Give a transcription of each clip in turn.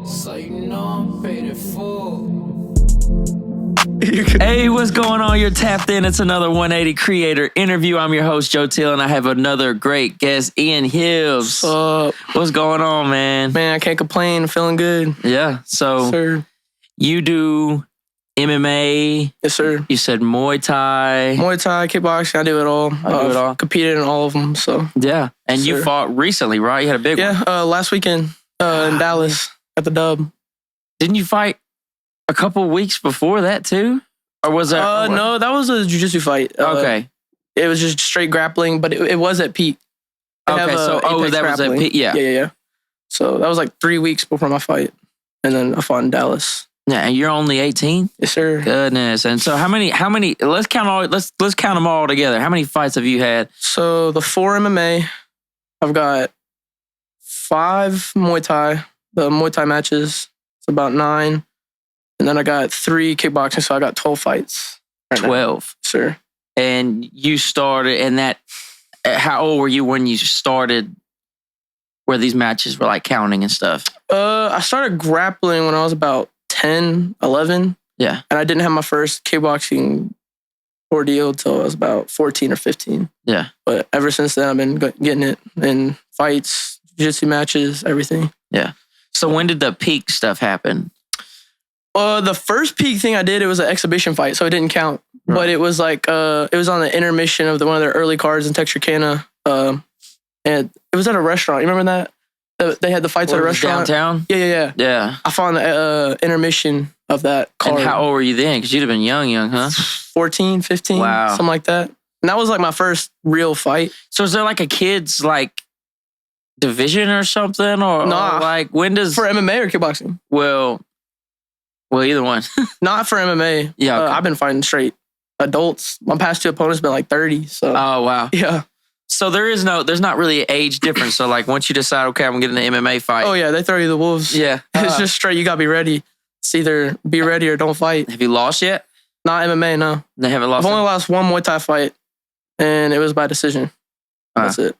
So you know I'm paid in full. Hey, what's going on? You're tapped in. It's another 180 Creator interview. I'm your host, Joe Teel, and I have another great guest, Hibbs. What's up? What's going on, man? Man, I can't complain. I'm feeling good. Yeah. So Sir. you do MMA. Yes, sir. You said Muay Thai. Muay Thai, kickboxing, I do it all. I do it all. Competed in all of them, so. Yeah. And you Sir. fought recently, right? You had a big one. Yeah, last weekend in Dallas at the Dub. Didn't you fight a couple weeks before that too? Or was that? No, that was a jiu-jitsu fight. Okay. It was just straight grappling, but it was at peak. They Okay, have, so Apex that was grappling. at peak. Yeah. Yeah. So that was like 3 weeks before my fight. And then I fought in Dallas. Yeah, and you're only 18? Yes, sir. Goodness. And so how many let's count them all together. How many fights have you had? So the 4 MMA, I've got 5 Muay Thai. The Muay Thai matches, it's about 9. And then I got 3 kickboxing, so I got 12 fights. Right 12. now. Sir. And you started, and that, how old were you when you started where these matches were like counting and stuff? I started grappling when I was about 10, 11. Yeah. And I didn't have my first kickboxing ordeal until I was about 14 or 15. Yeah. But ever since then, I've been getting it in fights, jiu-jitsu matches, everything. Yeah. So when did the peak stuff happen? The first peak thing I did, it was an exhibition fight, so it didn't count. Right. But it was like, it was on the intermission of one of their early cards in Texarkana. And it was at a restaurant. You remember that? They had the fights at a restaurant. Downtown? Yeah. Yeah. I fought in the intermission of that card. And how old were you then? Because you'd have been young, huh? 14, 15, Wow. something like that. And that was like my first real fight. So is there like a kid's like division or something? Or like when does... For MMA or kickboxing? Well, either one. Not for MMA. Yeah. Okay. I've been fighting straight adults. My past 2 opponents been like 30. So. Oh, wow. Yeah. So there's not really an age difference. So like once you decide, okay, I'm getting an MMA fight. Oh yeah, they throw you the wolves. Yeah. It's just straight. You gotta be ready. It's either be ready or don't fight. Have you lost yet? Not MMA, no. They haven't lost. I've only lost 1 Muay Thai fight, and it was by decision. That's it.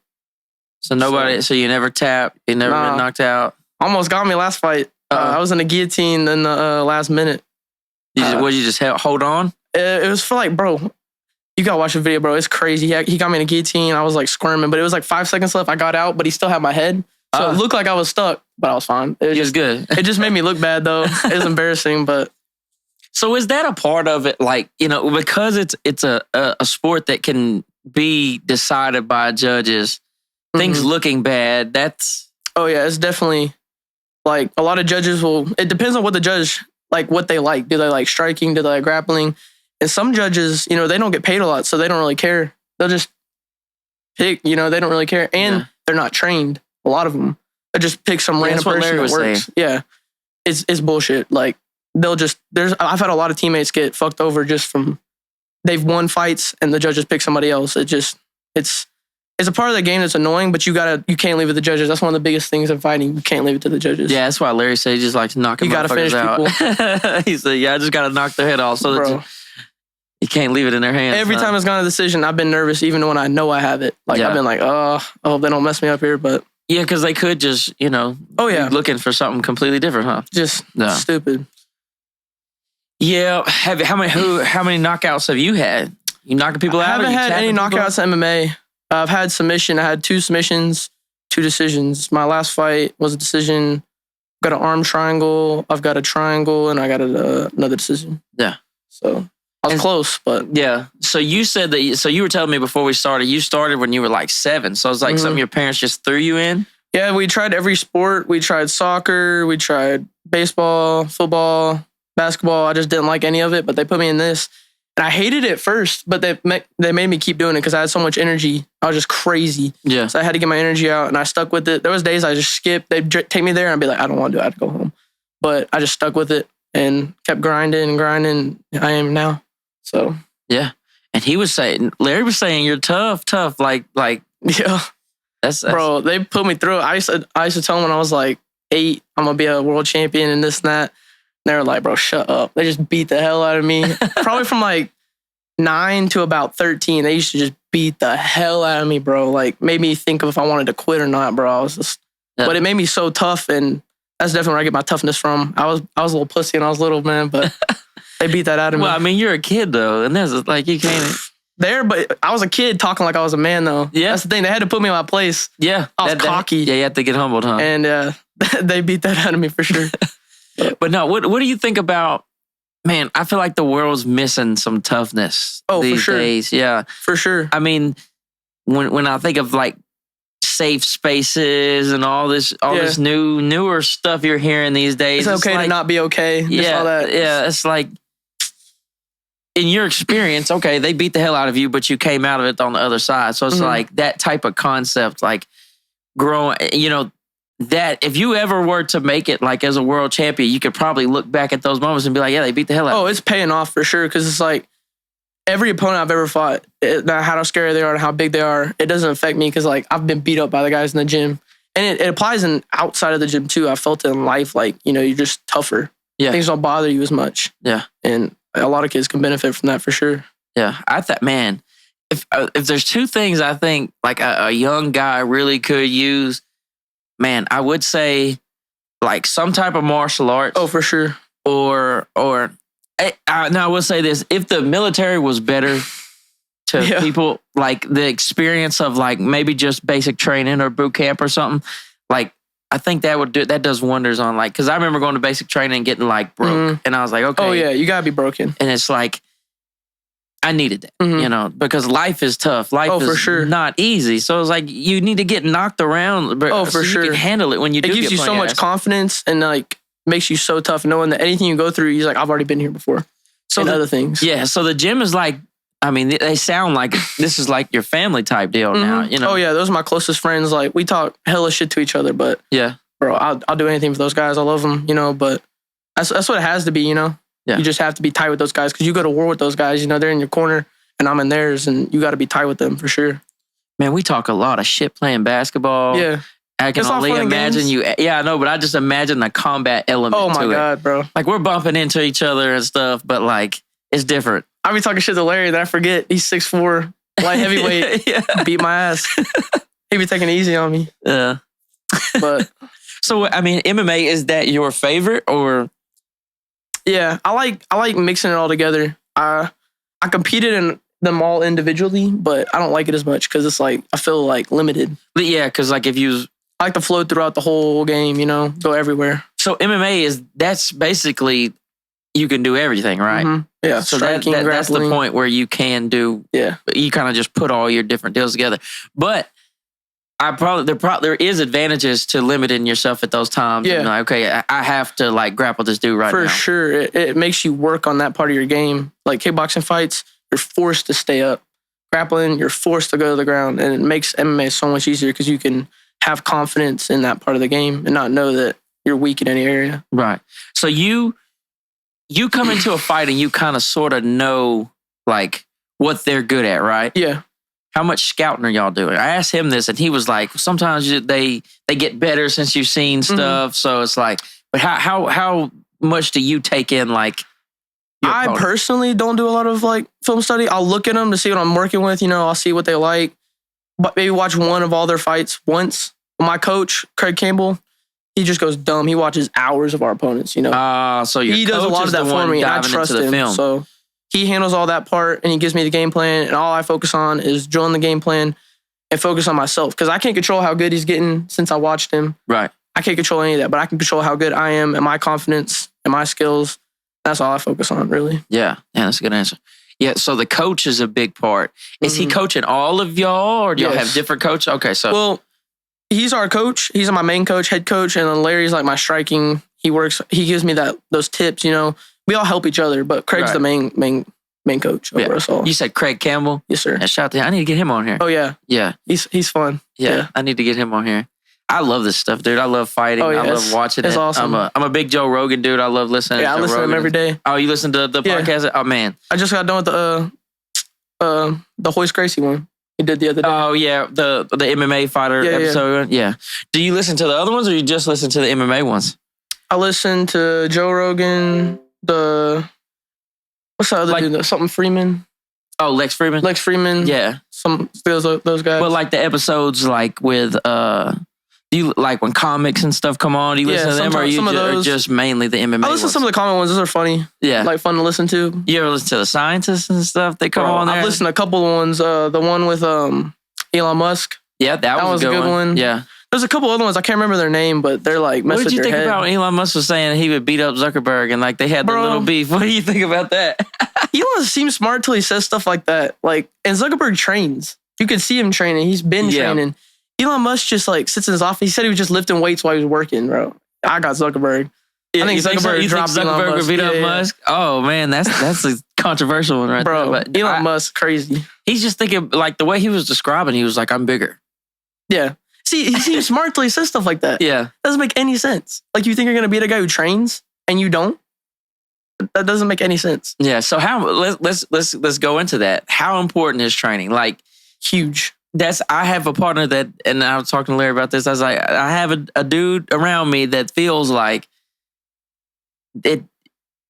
So nobody. So you never tapped. You never been knocked out. Almost got me last fight. I was in a guillotine in the last minute. You just hold on? It was for like, bro. You gotta watch the video, bro. It's crazy. He got me in a guillotine. I was like squirming, but it was like 5 seconds left. I got out, but he still had my head. So it looked like I was stuck, but I was fine. It was just good. It just made me look bad though. It was embarrassing, but. So is that a part of it? Like, because it's a sport that can be decided by judges, things looking bad, that's... Oh yeah, it's definitely like a lot of judges it depends on what the judge, like what they like. Do they like striking? Do they like grappling? And some judges, they don't get paid a lot, so they don't really care. They'll just pick, they don't really care. And they're not trained, a lot of them. They'll just pick some random person that works. Yeah, it's bullshit. Like, I've had a lot of teammates get fucked over just from, they've won fights and the judges pick somebody else. It's a part of the game that's annoying, but you can't leave it to the judges. That's one of the biggest things in fighting. You can't leave it to the judges. Yeah, that's why Larry said he just likes to knock them motherfuckers out. He said, I just got to knock their head off. So that you can't leave it in their hands. Every time it's gone to decision, I've been nervous, even when I know I have it. Like, I've been like, I hope they don't mess me up here, but... Yeah, because they could just, be looking for something completely different, huh? Just stupid. Yeah. How many knockouts have you had? You knocking people out? I haven't had any knockouts in MMA. I've had submission. I had 2 submissions, 2 decisions. My last fight was a decision. Got an arm triangle. I've got a triangle, and I got another decision. Yeah. So I was close, but yeah. So you said that. So you were telling me before we started. You started when you were like 7. So it's like something your parents just threw you in. Yeah, we tried every sport. We tried soccer. We tried baseball, football, basketball. I just didn't like any of it, but they put me in this. And I hated it first, but they made me keep doing it because I had so much energy. I was just crazy. Yeah. So I had to get my energy out, and I stuck with it. There was days I just skipped. They'd take me there, and I'd be like, I don't want to do it. I have to go home. But I just stuck with it and kept grinding and grinding. I am now. So. Yeah. And Larry was saying, you're tough. Like. Yeah. That's bro, they put me through it. I used to tell them when I was like 8, I'm going to be a world champion and this and that. And they were like, bro, shut up. They just beat the hell out of me. Probably from like 9 to about 13, they used to just beat the hell out of me, bro. Like, made me think of if I wanted to quit or not, bro. I was just, but it made me so tough, and That's definitely where I get my toughness from. I was a little pussy when I was little, man, but they beat that out of me. Well, I mean, you're a kid though, and there's like you can't. But I was a kid talking like I was a man though. Yeah, that's the thing. They had to put me in my place. Yeah, I was cocky. Yeah, you have to get humbled, huh? And they beat that out of me for sure. But no, what do you think about? Man, I feel like the world's missing some toughness these for sure. days. Yeah, for sure. I mean, when I think of like safe spaces and all this newer stuff you're hearing these days, it's okay to not be okay. Yeah, all that. Yeah, it's like in your experience, okay, they beat the hell out of you, but you came out of it on the other side. So it's like that type of concept, like growing, that if you ever were to make it like as a world champion, you could probably look back at those moments and be like, yeah, they beat the hell out of me. It's paying off for sure. Cause it's like every opponent I've ever fought, how scary they are and how big they are, it doesn't affect me. Cause like I've been beat up by the guys in the gym, and it applies in outside of the gym too. I felt it in life. Like, you're just tougher. Yeah. Things don't bother you as much. Yeah. And a lot of kids can benefit from that for sure. Yeah. I thought, man, if there's two things I think like a young guy really could use, man, I would say like some type of martial arts. Oh, for sure. Or now I will say this: if the military was better to people, like the experience of like maybe just basic training or boot camp or something, like I think that does wonders on like, because I remember going to basic training and getting like broke, and I was like, okay, oh yeah, you gotta be broken, and it's like I needed that, because life is tough. Life is for sure. not easy. So it's like you need to get knocked around. For so sure, you can handle it when you do. It gives you so much confidence and like makes you so tough, knowing that anything you go through, you're like, I've already been here before. So other things. Yeah. So the gym is like, I mean, they sound like this is like your family type deal now. Oh yeah, those are my closest friends. Like we talk hella shit to each other, but yeah, bro, I'll do anything for those guys. I love them, but that's what it has to be. Yeah. You just have to be tight with those guys because you go to war with those guys. They're in your corner and I'm in theirs, and you got to be tight with them for sure. Man, we talk a lot of shit playing basketball. Yeah. I can only imagine you. Yeah, I know, but I just imagine the combat element. Oh my God, bro! Like we're bumping into each other and stuff, but like it's different. I be talking shit to Larry, then I forget he's 6'4", light heavyweight, beat my ass. He be taking it easy on me. Yeah, but so I mean, MMA, is that your favorite or? Yeah, I like mixing it all together. I competed in them all individually, but I don't like it as much because it's like I feel like limited. But yeah, because like if you. I like to flow throughout the whole game, go everywhere. So MMA that's basically you can do everything, right? Mm-hmm. Yeah. So that's the point where you can do. Yeah. You kind of just put all your different deals together. But there is advantages to limiting yourself at those times. Yeah. Like, okay, I have to like grapple this dude right now. For sure, it makes you work on that part of your game. Like kickboxing fights, you're forced to stay up. Grappling, you're forced to go to the ground, and it makes MMA so much easier because you can have confidence in that part of the game and not know that you're weak in any area. Right. So you come into a fight and you kind of sort of know like what they're good at, right? Yeah. How much scouting are y'all doing? I asked him this and he was like, sometimes they get better since you've seen stuff. So it's like, but how much do you take in like I personally don't do a lot of like film study. I'll look at them to see what I'm working with. I'll see what they like. But maybe watch one of all their fights once. My coach, Craig Campbell, he just goes dumb. He watches hours of our opponents, so he does a lot of that for me, and I trust him. Film. So he handles all that part, and he gives me the game plan, and all I focus on is drilling the game plan and focus on myself because I can't control how good he's getting since I watched him. Right. I can't control any of that, but I can control how good I am and my confidence and my skills. That's all I focus on, really. Yeah, that's a good answer. Yeah, so the coach is a big part. Is he coaching all of y'all, or do y'all have different coaches? Okay, so well, he's our coach. He's my main coach, head coach, and then Larry's like my striking. He gives me those tips. We all help each other, but Craig's the main coach over us all. You said Craig Campbell? Yes, sir. Yeah, shout out to him. I need to get him on here. Oh yeah, yeah. He's fun. Yeah, I need to get him on here. I love this stuff, dude. I love fighting. I love watching it. It's awesome. I'm a big Joe Rogan dude. I love listening to Joe Rogan. I listen to him every day. Oh, you listen to the podcast? Oh, man. I just got done with the Hoist Gracie one he did the other day. Oh, yeah. The MMA fighter episode. Yeah. Do you listen to the other ones, or you just listen to the MMA ones? I listen to Joe Rogan, what's the other dude? Something Freeman. Oh, Lex Freeman? Lex Freeman. Yeah. Those guys. But like the episodes like with... you like when comics and stuff come on? Do you listen to them, or you just mainly the MMA? I listen to some of the comic ones. Those are funny. Yeah, like fun to listen to. You ever listen to the scientists and stuff? They come on there. I've listened to a couple of ones. The one with Elon Musk. Yeah, that was a good one. Yeah. There's a couple other ones. I can't remember their name, but they're like messing with your head. What did you think about Elon Musk was saying he would beat up Zuckerberg and like they had the little beef? What do you think about that? Elon seems smart till he says stuff like that. Like, and Zuckerberg trains. You can see him training. He's been training. Elon Musk just like sits in his office. He said he was just lifting weights while he was working, bro. I got Zuckerberg. I think Zuckerberg would beat up Musk? Oh man, that's a controversial one right there. But Elon Musk, crazy. He's just thinking like the way he was describing, he was like, I'm bigger. Yeah. See, he seems smart till he says stuff like that. Yeah. Doesn't make any sense. Like you think you're gonna beat a guy who trains and you don't? That doesn't make any sense. Yeah. So let's go into that. How important is training? Like huge. I have a partner that, and I was talking to Larry about this. I was like, I have a dude around me that feels like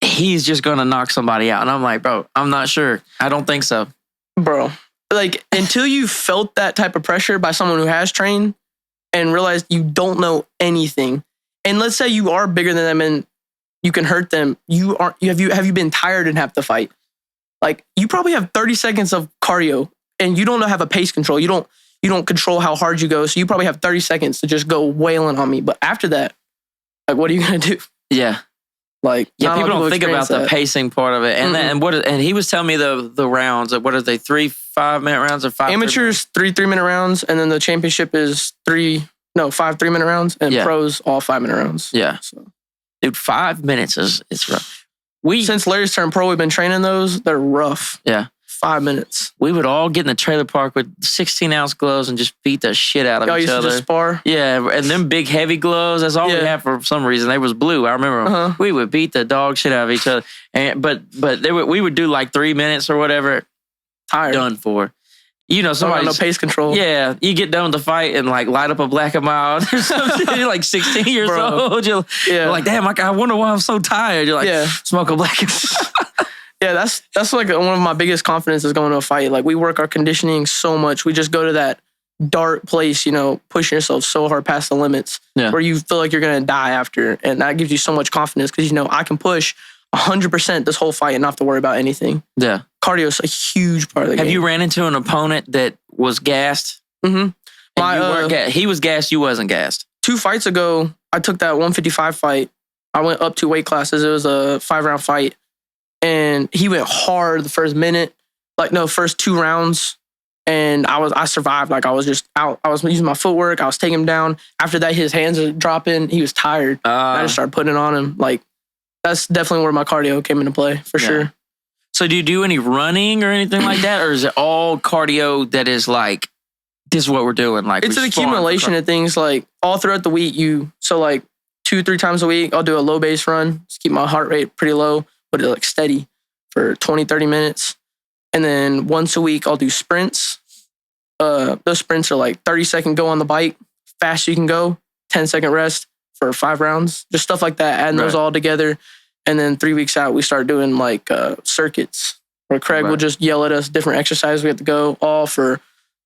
he's just gonna knock somebody out, and I'm like, bro, I'm not sure. I don't think so, bro. Like until you felt that type of pressure by someone who has trained and realized you don't know anything, and let's say you are bigger than them and you can hurt them. Have you been tired and have to fight? Like you probably have 30 seconds of cardio. And you don't have a pace control. You don't control how hard you go. So you probably have 30 seconds to just go wailing on me. But after that, like, what are you gonna do? Yeah, like people don't think about the pacing part of it. And and he was telling me the rounds. What are they? 3 5-minute rounds or 5? Amateurs 3 3-minute rounds, and then the championship is 5 3-minute rounds, and pros all 5-minute rounds. Yeah, so dude, 5 minutes it's rough. Since Larry's turned pro, we've been training those. They're rough. Yeah. 5 minutes. We would all get in the trailer park with 16-ounce gloves and just beat the shit out of each other. Used to spar? Yeah, and them big heavy gloves, that's all we had for some reason. They was blue. I remember we would beat the dog shit out of each other. But we would do like 3 minutes or whatever. Tired. Done for. You know, somebody. No pace control. Yeah, you get done with the fight and like light up a black and mild or something. You're like 16 years old. You're like, damn, I wonder why I'm so tired. You're like, smoke a black and mild. Yeah, that's like one of my biggest confidences going to a fight. Like we work our conditioning so much. We just go to that dark place, pushing yourself so hard past the limits where you feel like you're going to die after. And that gives you so much confidence because, I can push 100% this whole fight and not have to worry about anything. Yeah. Cardio is a huge part of the game. Have you ran into an opponent that was gassed? Mm-hmm. He was gassed, you wasn't gassed. 2 fights ago, I took that 155 fight. I went up 2 weight classes. It was a 5-round fight. And he went hard the first minute, first 2 rounds. And I survived. Like I was just out. I was using my footwork. I was taking him down. After that, his hands are dropping. He was tired. I just started putting it on him. Like that's definitely where my cardio came into play for sure. So do you do any running or anything like that? Or is it all cardio that is like, this is what we're doing? Like it's an accumulation of things like all throughout the week. 2-3 times a week, I'll do a low base run. Just keep my heart rate pretty low. But it like steady for 20-30 minutes. And then once a week, I'll do sprints. Those sprints are like 30-second go on the bike, fast you can go, 10-second rest for 5 rounds, just stuff like that, adding those all together. And then 3 weeks out, we start doing like circuits where Craig will just yell at us different exercises we have to go, all for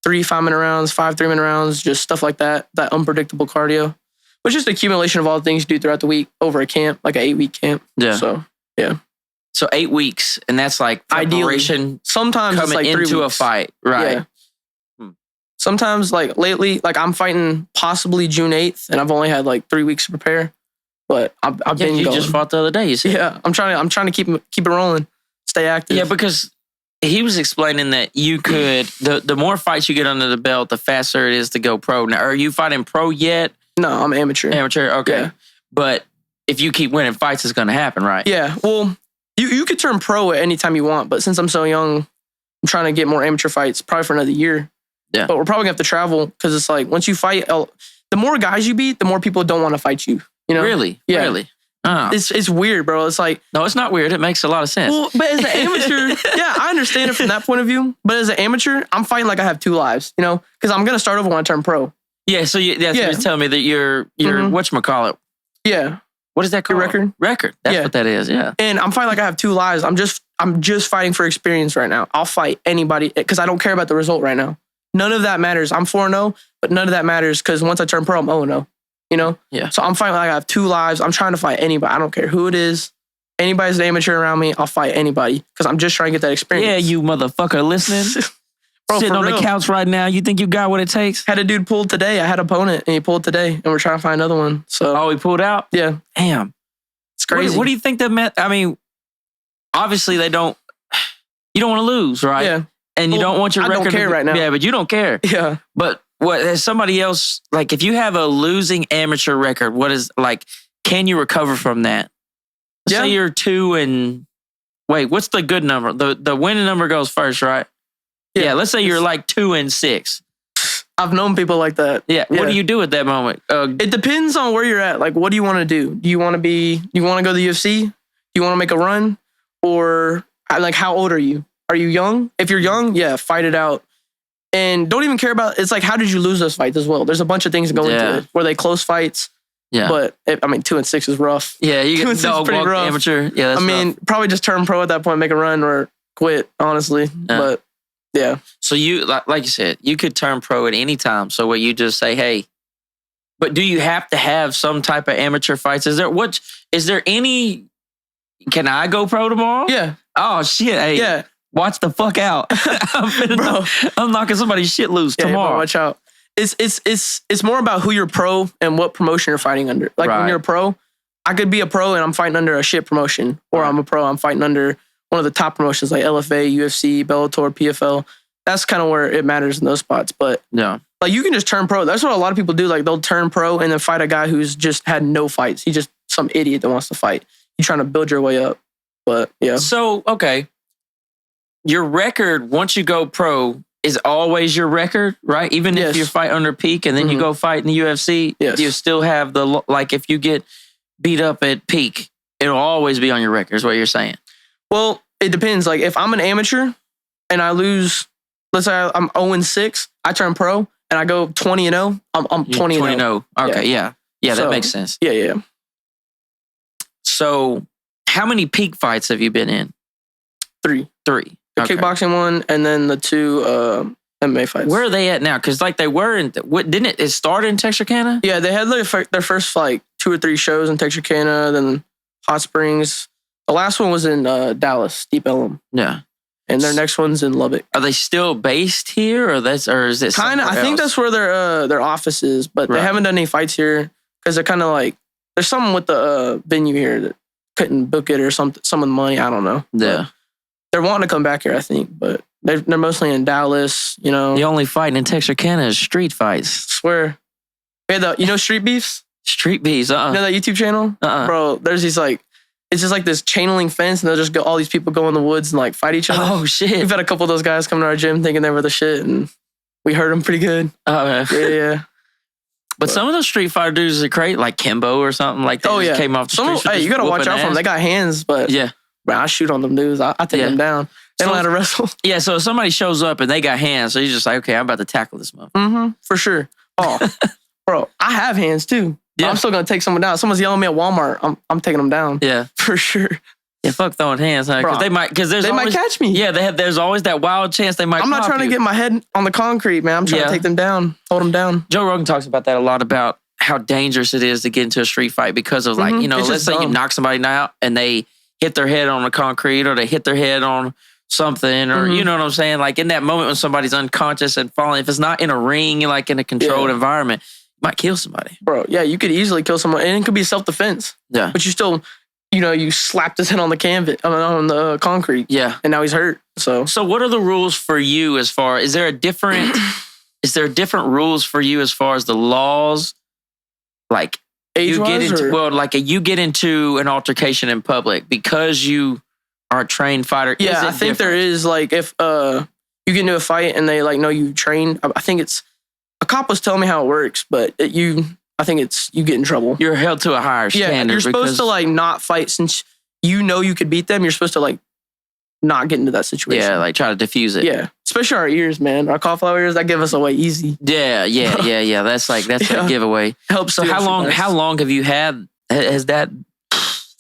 3 5-minute rounds, 5 3-minute rounds, just stuff like that unpredictable cardio. Which is the accumulation of all the things you do throughout the week over a camp, like an 8-week camp. Yeah. So, yeah. So 8 weeks, and that's like preparation. Ideally, sometimes coming it's like 3 into weeks. A fight, right? Yeah. Sometimes, like lately, like I'm fighting possibly June 8th, and I've only had like 3 weeks to prepare. But I've been going. You just fought the other day. You said. Yeah, I'm trying to keep it rolling, stay active. Yeah, because he was explaining that you could the more fights you get under the belt, the faster it is to go pro. Now, are you fighting pro yet? No, I'm amateur. Amateur, okay. Yeah. But if you keep winning fights, it's going to happen, right? Yeah. Well. You could turn pro at any time you want, but since I'm so young, I'm trying to get more amateur fights probably for another year. Yeah. But we're probably going to have to travel because it's like once you fight, the more guys you beat, the more people don't want to fight you. Really? Yeah. Really? Oh. It's weird, bro. It's like... No, it's not weird. It makes a lot of sense. Well, but as an amateur, yeah, I understand it from that point of view. But as an amateur, I'm fighting like I have 2 lives, because I'm going to start over when I turn pro. Yeah, so you're telling me that you're whatchamacallit. Yeah. What is that called? Your Record. That's what that is, yeah. And I'm fighting like I have 2 lives. I'm just fighting for experience right now. I'll fight anybody because I don't care about the result right now. none of that matters. I'm 4-0, but none of that matters because once I turn pro, I'm 0-0. You know? Yeah. So I'm fighting like I have 2 lives. I'm trying to fight anybody. I don't care who it is. Anybody's an amateur around me, I'll fight anybody because I'm just trying to get that experience. Yeah, you motherfucker listening. Bro, Sitting on the couch right now. You think you got what it takes? Had a dude pulled today. I had an opponent and he pulled today and we're trying to find another one. So Oh, he pulled out? yeah, Damn. it's crazy. What do you think that meant? I mean, obviously you don't want to lose, right? Yeah. And you don't want your I record don't care right now. Yeah, but you don't care. Yeah. But what has somebody else, like if you have a losing amateur record, what is like, can you recover from that? Yeah. Say you're 2 and wait, what's the good number? The winning number goes first, right? Yeah, let's say you're like 2 and 6. I've known people like that. Yeah. What do you do at that moment? It depends on where you're at. Like, what do you want to do? Do you want to go to the UFC? Do you want to make a run? Or like, how old are you? Are you young? If you're young, yeah, fight it out. And don't even care about, it's like, how did you lose those fights as well? There's a bunch of things that go into it. Were they close fights? Yeah. But, 2 and 6 is rough. Yeah, you 2 get and 6 is dog pretty walk rough. amateur. Yeah, that's rough. Probably just turn pro at that point, make a run or quit, honestly. Yeah. But, yeah. So you, like you said, you could turn pro at any time. So what you just say, hey, but do you have to have some type of amateur fights? Is there any, can I go pro tomorrow? Yeah. Oh shit. Hey, Yeah. watch the fuck out. I'm knocking somebody's shit loose tomorrow. Watch out. It's more about who you're pro and what promotion you're fighting under. Like when you're a pro, I could be a pro and I'm fighting under a shit promotion. Or I'm a pro, I'm fighting under one of the top promotions like LFA, UFC, Bellator, PFL. That's kind of where it matters in those spots. But yeah, like you can just turn pro. That's what a lot of people do. Like they'll turn pro and then fight a guy who's just had no fights. He's just some idiot that wants to fight. You're trying to build your way up. But yeah. So, okay. Your record, once you go pro, is always your record, right? Even if you fight under peak and then you go fight in the UFC, you still have the, like if you get beat up at peak, it'll always be on your record is what you're saying. Well, it depends. Like if I'm an amateur and I lose, let's say I'm 0-6, I turn pro and I go 20-0, I'm 20-0. Okay, yeah. Yeah, that makes sense. Yeah. So how many peak fights have you been in? 3. The kickboxing one and then the 2 MMA fights. Where are they at now? Because like they were in, didn't it start in Texarkana? Yeah, they had their first like 2 or 3 shows in Texarkana, then Hot Springs. The last one was in Dallas, Deep Ellum. Yeah. And their next one's in Lubbock. Are they still based here, or is it kind of? I think that's where their office is, but they haven't done any fights here because they're kind of like there's something with the venue here that couldn't book it or something. Some of the money, I don't know. Yeah, but they're wanting to come back here, I think, but they're mostly in Dallas. You know, the only fighting in Texarkana is street fights. Swear, yeah, Street Beefs. Street Beefs. You know that YouTube channel, bro. There's these like. It's just like this chain link fence, and they'll just go. All these people go in the woods and like fight each other. Oh shit! We've had a couple of those guys come to our gym thinking they were the shit, and we hurt them pretty good. Oh man. Yeah. But some of those Street Fighter dudes are great, like Campbell or something like that. Just came off the streets. Hey, you gotta watch out for them. They got hands, but bro, I shoot on them dudes. I take them down. They don't know how to wrestle. Yeah, so if somebody shows up and they got hands, so you're just like, okay, I'm about to tackle this motherfucker. For sure. Oh, bro, I have hands too. Yeah. I'm still gonna take someone down. Someone's yelling at me at Walmart. I'm taking them down. Yeah, for sure. Yeah, fuck throwing hands, huh? Because they might catch me. Yeah, there's always that wild chance they might. I'm not trying to get my head on the concrete, man. I'm trying to take them down, hold them down. Joe talks about that a lot, about how dangerous it is to get into a street fight because of like, let's say you knock somebody out and they hit their head on the concrete or they hit their head on something or you know what I'm saying? Like in that moment when somebody's unconscious and falling, if it's not in a ring, like in a controlled environment, you might kill somebody. Bro, yeah, you could easily kill someone and it could be self-defense. Yeah. But you still, you slapped his head on the canvas, on the concrete. Yeah. And now he's hurt. So what are the rules for you as far, is there different rules for you as far as the laws? Like you get into an altercation in public because you are a trained fighter. Yeah, I think there is, like, if you get into a fight and they like know you trained, I think it's, a cop was telling me how it works, but I think it's, you get in trouble. You're held to a higher standard. You're supposed to like not fight since you could beat them. You're supposed to like not get into that situation. Yeah, like try to diffuse it. Yeah, especially our ears, man. Our cauliflower ears, that give us away easy. Yeah. That's a giveaway. Helps. So how long have you had? Has that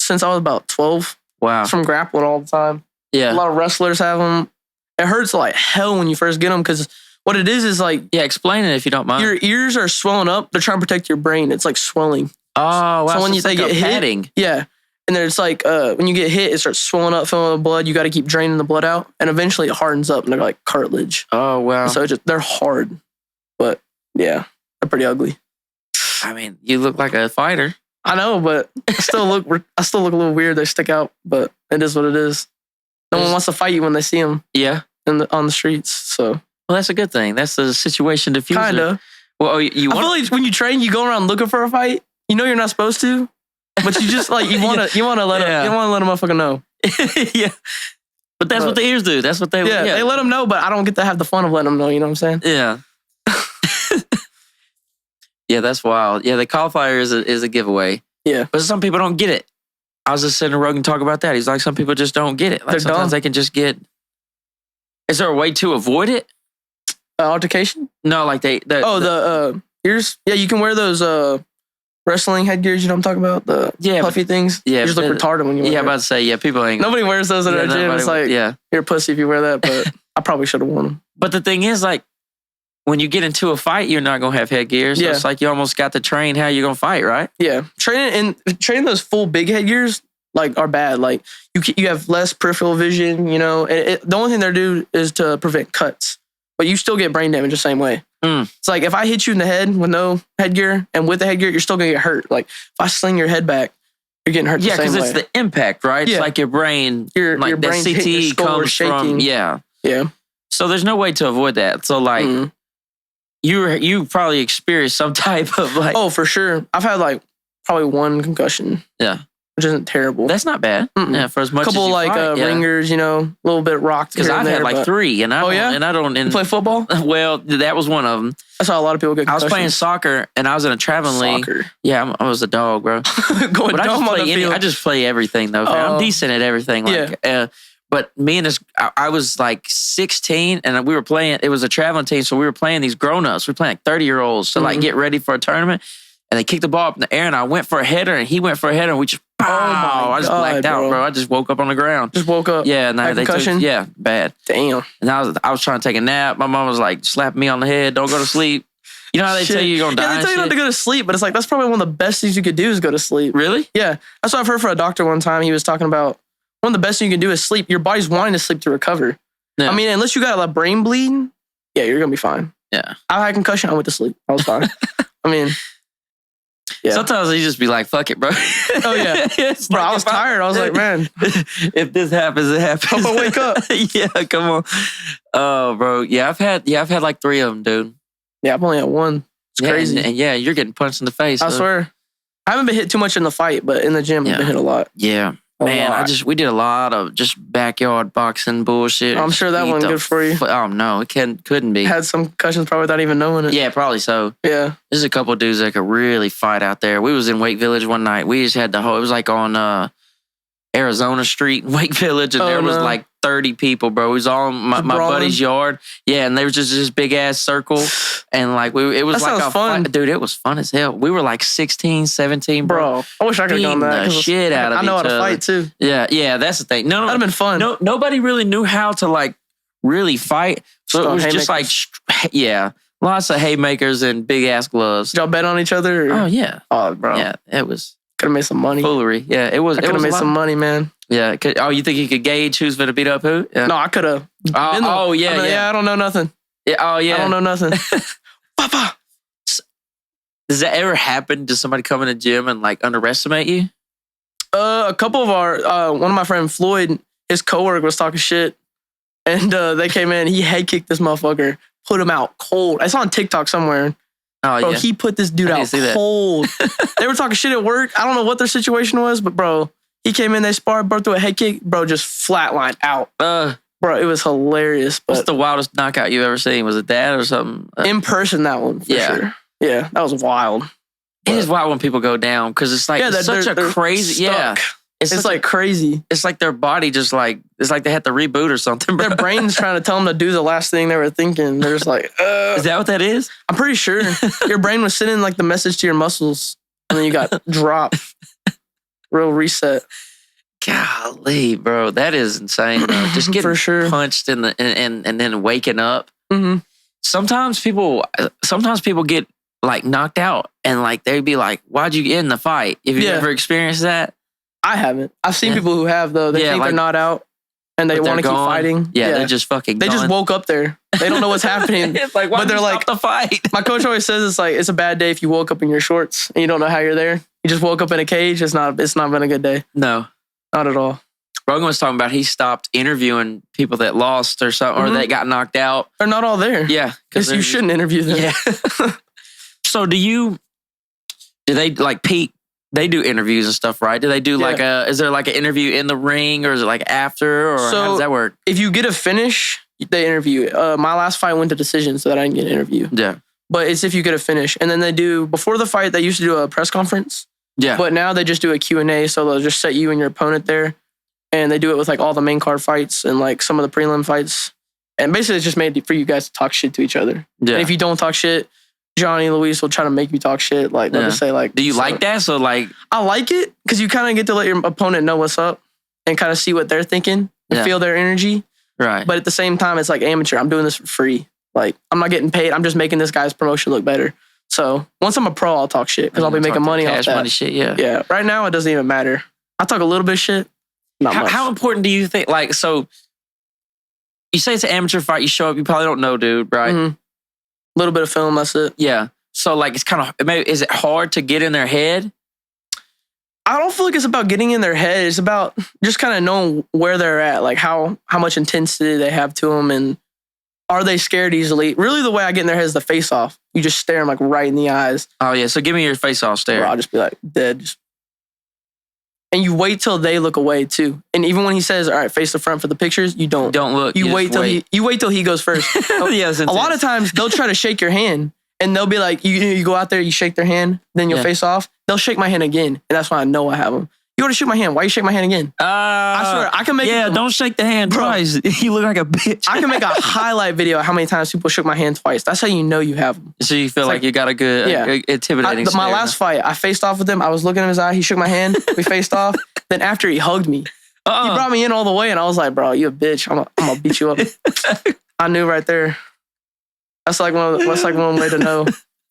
since I was about 12? Wow. From grappling all the time. Yeah. A lot of wrestlers have them. It hurts like hell when you first get them because What it is like Yeah, explain it if you don't mind. your ears are swelling up. They're trying to protect your brain. It's like swelling. Oh, wow. So when they get padding. hit, yeah. And then it's like when you get hit, it starts swelling up, filling with blood. You got to keep draining the blood out, and eventually it hardens up, and they're like cartilage. Oh, wow. And so they're hard, but yeah, they're pretty ugly. I mean, you look like a fighter. I know, but I still look a little weird. They stick out, but it is what it is. No one wants to fight you when they see them. Yeah. On the streets. So well, that's a good thing. That's the situation diffuser. Kinda. Well, I feel like when you train, you go around looking for a fight. You know you're not supposed to, but you just like you want to let a motherfucker know. Yeah. But that's what the ears do. That's what they. Yeah, they let them know, but I don't get to have the fun of letting them know. You know what I'm saying? Yeah. Yeah, that's wild. Yeah, the cauliflower is a giveaway. Yeah, but some people don't get it. I was just sitting to Rogan talk about that. He's like, some people just don't get it. Like They're sometimes dumb. they can just get. Is there a way to avoid it? Altercation? No, like the ears. Yeah, you can wear those wrestling headgears. You know what I'm talking about? The puffy things. Yeah, you just look retarded when you wear Yeah, it. I'm about to say, yeah, people ain't. Nobody wears those at our gym. It's like, yeah, you're a pussy if you wear that, but I probably should have worn them. But the thing is, like, when you get into a fight, you're not going to have headgear. So it's like you almost got to train how you're going to fight, right? Yeah. Training those full big headgears, like, are bad. Like, you have less peripheral vision, you know. The only thing they do is to prevent cuts. But you still get brain damage the same way. It's like, if I hit you in the head with no headgear and with the headgear, you're still going to get hurt. Like, if I sling your head back, you're getting hurt the same way. Yeah, because it's the impact, right? It's like your brain, your brain that CTE comes from, yeah. So there's no way to avoid that. So, like, you probably experienced some type of, like... Oh, for sure. I've had, like, probably one concussion. Yeah. Which isn't terrible. That's not bad. Yeah, for as much as you fight, ringers, you know, a little bit rocked. Because I've had like 3, and I don't. You play football? Well, that was one of them. I saw a lot of people get concussions. I was playing soccer, and I was in a traveling league. Yeah, I was a dog, bro. Going dumb on the field. I just play everything though. I'm decent at everything. Like, but me and this, I was like 16, and we were playing. It was a traveling team, so we were playing these grown-ups. We were playing like 30-year-olds to like get ready for a tournament. And they kicked the ball up in the air, and I went for a header, and he went for a header, and we just, I just blacked out, bro. I just woke up on the ground. Just woke up? Yeah. And they concussion? bad. Damn. And I was trying to take a nap. My mom was like, slapping me on the head, don't go to sleep. You know how they tell you you're going to die? Yeah, they tell you not to go to sleep, but it's like, that's probably one of the best things you could do is go to sleep. Really? Yeah. That's what I've heard from a doctor one time. He was talking about one of the best things you can do is sleep. Your body's wanting to sleep to recover. Yeah. I mean, unless you got a brain bleed, yeah, you're going to be fine. Yeah. I had a concussion. I went to sleep. I was fine. I mean... Yeah. Sometimes you just be like, fuck it, bro. Oh, yeah. Bro, I was tired. I was like, man. If this happens, it happens. Hope I wake up. Yeah, come on. Oh, bro. Yeah, I've had like 3 of them, dude. Yeah, I've only had one. It's crazy. And you're getting punched in the face. I swear. I haven't been hit too much in the fight, but in the gym, I've been hit a lot. Yeah. Man, we did a lot of just backyard boxing bullshit. I'm sure that wasn't good for you. Oh no, it couldn't be. Had some concussions probably without even knowing it. Yeah, probably so. Yeah. There's a couple of dudes that could really fight out there. We was in Wake Village one night. We just had it was like on Arizona Street in Wake Village, and there was like 30 people, bro. It was all in my buddy's yard. Yeah, and there was just this big ass circle. And like it was like a fun. Fight. Dude, it was fun as hell. We were like 16, 17, bro. I wish I could have done that. The shit out of I know how to fight too. Yeah, that's the thing. No, that'd have been fun. No, nobody really knew how to like really fight. So it was just like, lots of haymakers and big ass gloves. Did y'all bet on each other? Oh yeah. Oh, bro. Yeah, it was. Could have made some money. Foolery. Yeah, it was. I could have made some money, man. Yeah. You think you could gauge who's going to beat up who? Yeah. No, I could have. Yeah. I don't know nothing. Yeah. Oh, yeah. I don't know nothing. Papa. Does that ever happen to somebody come in the gym and like underestimate you? A couple of one of my friend Floyd, his coworker was talking shit, and they came in. He head kicked this motherfucker, put him out cold. I saw on TikTok somewhere. Oh, bro, he put this dude out cold. They were talking shit at work. I don't know what their situation was, but bro, he came in, they sparred, bro, threw a head kick, bro, just flatlined out. Bro, it was hilarious. But what's the wildest knockout you've ever seen? Was it that or something? In person, that one, for sure. Yeah, that was wild. It is wild when people go down because it's like it's such a crazy, stuck. It's like crazy. It's like their body just like, it's like they had to reboot or something. Bro. Their brain's trying to tell them to do the last thing they were thinking. They're just like, Is that what that is? I'm pretty sure. Your brain was sending like the message to your muscles and then you got dropped. Real reset. Golly, bro. That is insane, bro. Just getting for sure. punched in the and then waking up. Mm-hmm. sometimes people get like knocked out and like they'd be like, why'd you get in the fight? If you ever experienced that? I haven't. I've seen people who have though. They think they're not out and they want to keep fighting. Yeah, they're just fucking They just woke up there. They don't know what's happening. It's like, why but they're like, the fight? My coach always says it's like, it's a bad day if you woke up in your shorts and you don't know how you're there. You just woke up in a cage. It's not been a good day. No. Not at all. Rogan was talking about he stopped interviewing people that lost or something, or that got knocked out. They're not all there. Yeah. Because you shouldn't interview them. Yeah. So do they like peak? They do interviews and stuff, right? Do they do like is there like an interview in the ring or is it like after or how does that work? If you get a finish, they interview you. My last fight went to decision so that I didn't get an interview. Yeah. But it's if you get a finish. And then they do, before the fight, they used to do a press conference. Yeah. But now they just do a Q&A. So they'll just set you and your opponent there. And they do it with like all the main card fights and like some of the prelim fights. And basically it's just made for you guys to talk shit to each other. Yeah. And if you don't talk shit, Johnny Luis will try to make you talk shit. Like they'll just say like, do you like that? So like, I like it because you kind of get to let your opponent know what's up and kind of see what they're thinking and feel their energy. Right. But at the same time, it's like amateur. I'm doing this for free. Like I'm not getting paid. I'm just making this guy's promotion look better. So once I'm a pro, I'll talk shit because I'll be making money off that. Money shit, yeah. Yeah. Right now, it doesn't even matter. I talk a little bit of shit. Not much. How important do you think? Like, so you say it's an amateur fight. You show up. You probably don't know, dude. Right. A little bit of film. That's it. Yeah. So like, it's kind of, maybe, is it hard to get in their head? I don't feel like it's about getting in their head. It's about just kind of knowing where they're at, like how much intensity they have to them, and are they scared easily? Really, the way I get in their head is the face off. You just stare them like right in the eyes. Oh yeah, so give me your face off stare. Bro, I'll just be like dead. And you wait till they look away too. And even when he says, "All right, face the front for the pictures," you don't look. You wait till he goes first. Yes, a lot of times they'll try to shake your hand. And they'll be like, you go out there, you shake their hand, then you'll face off. They'll shake my hand again. And that's why I know I have them. You want to shake my hand. Why you shake my hand again? I swear, I can make don't shake the hand twice. You look like a bitch. I can make a highlight video of how many times people shook my hand twice. That's how you know you have them. So you feel like you got a good, intimidating stare. My last fight, I faced off with him. I was looking in his eye. He shook my hand. We faced off. Then after he hugged me, he brought me in all the way. And I was like, bro, you a bitch. I'm going to beat you up. I knew right there. That's like one way to know.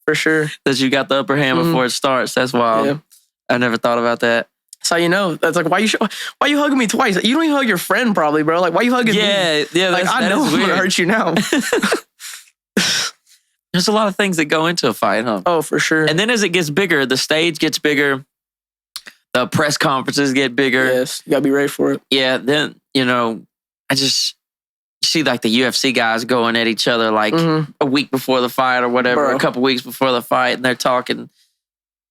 For sure. That you got the upper hand before it starts. That's wild. Yeah. I never thought about that. That's how you know. That's like, why you hugging me twice? You don't even hug your friend probably, bro. Like, why you hugging me? Yeah. Like, I know I'm going to hurt you now. There's a lot of things that go into a fight, huh? Oh, for sure. And then as it gets bigger, the stage gets bigger. The press conferences get bigger. Yes. You got to be ready for it. Yeah. Then, I just see like the UFC guys going at each other like a week before the fight or whatever, a couple weeks before the fight, and they're talking.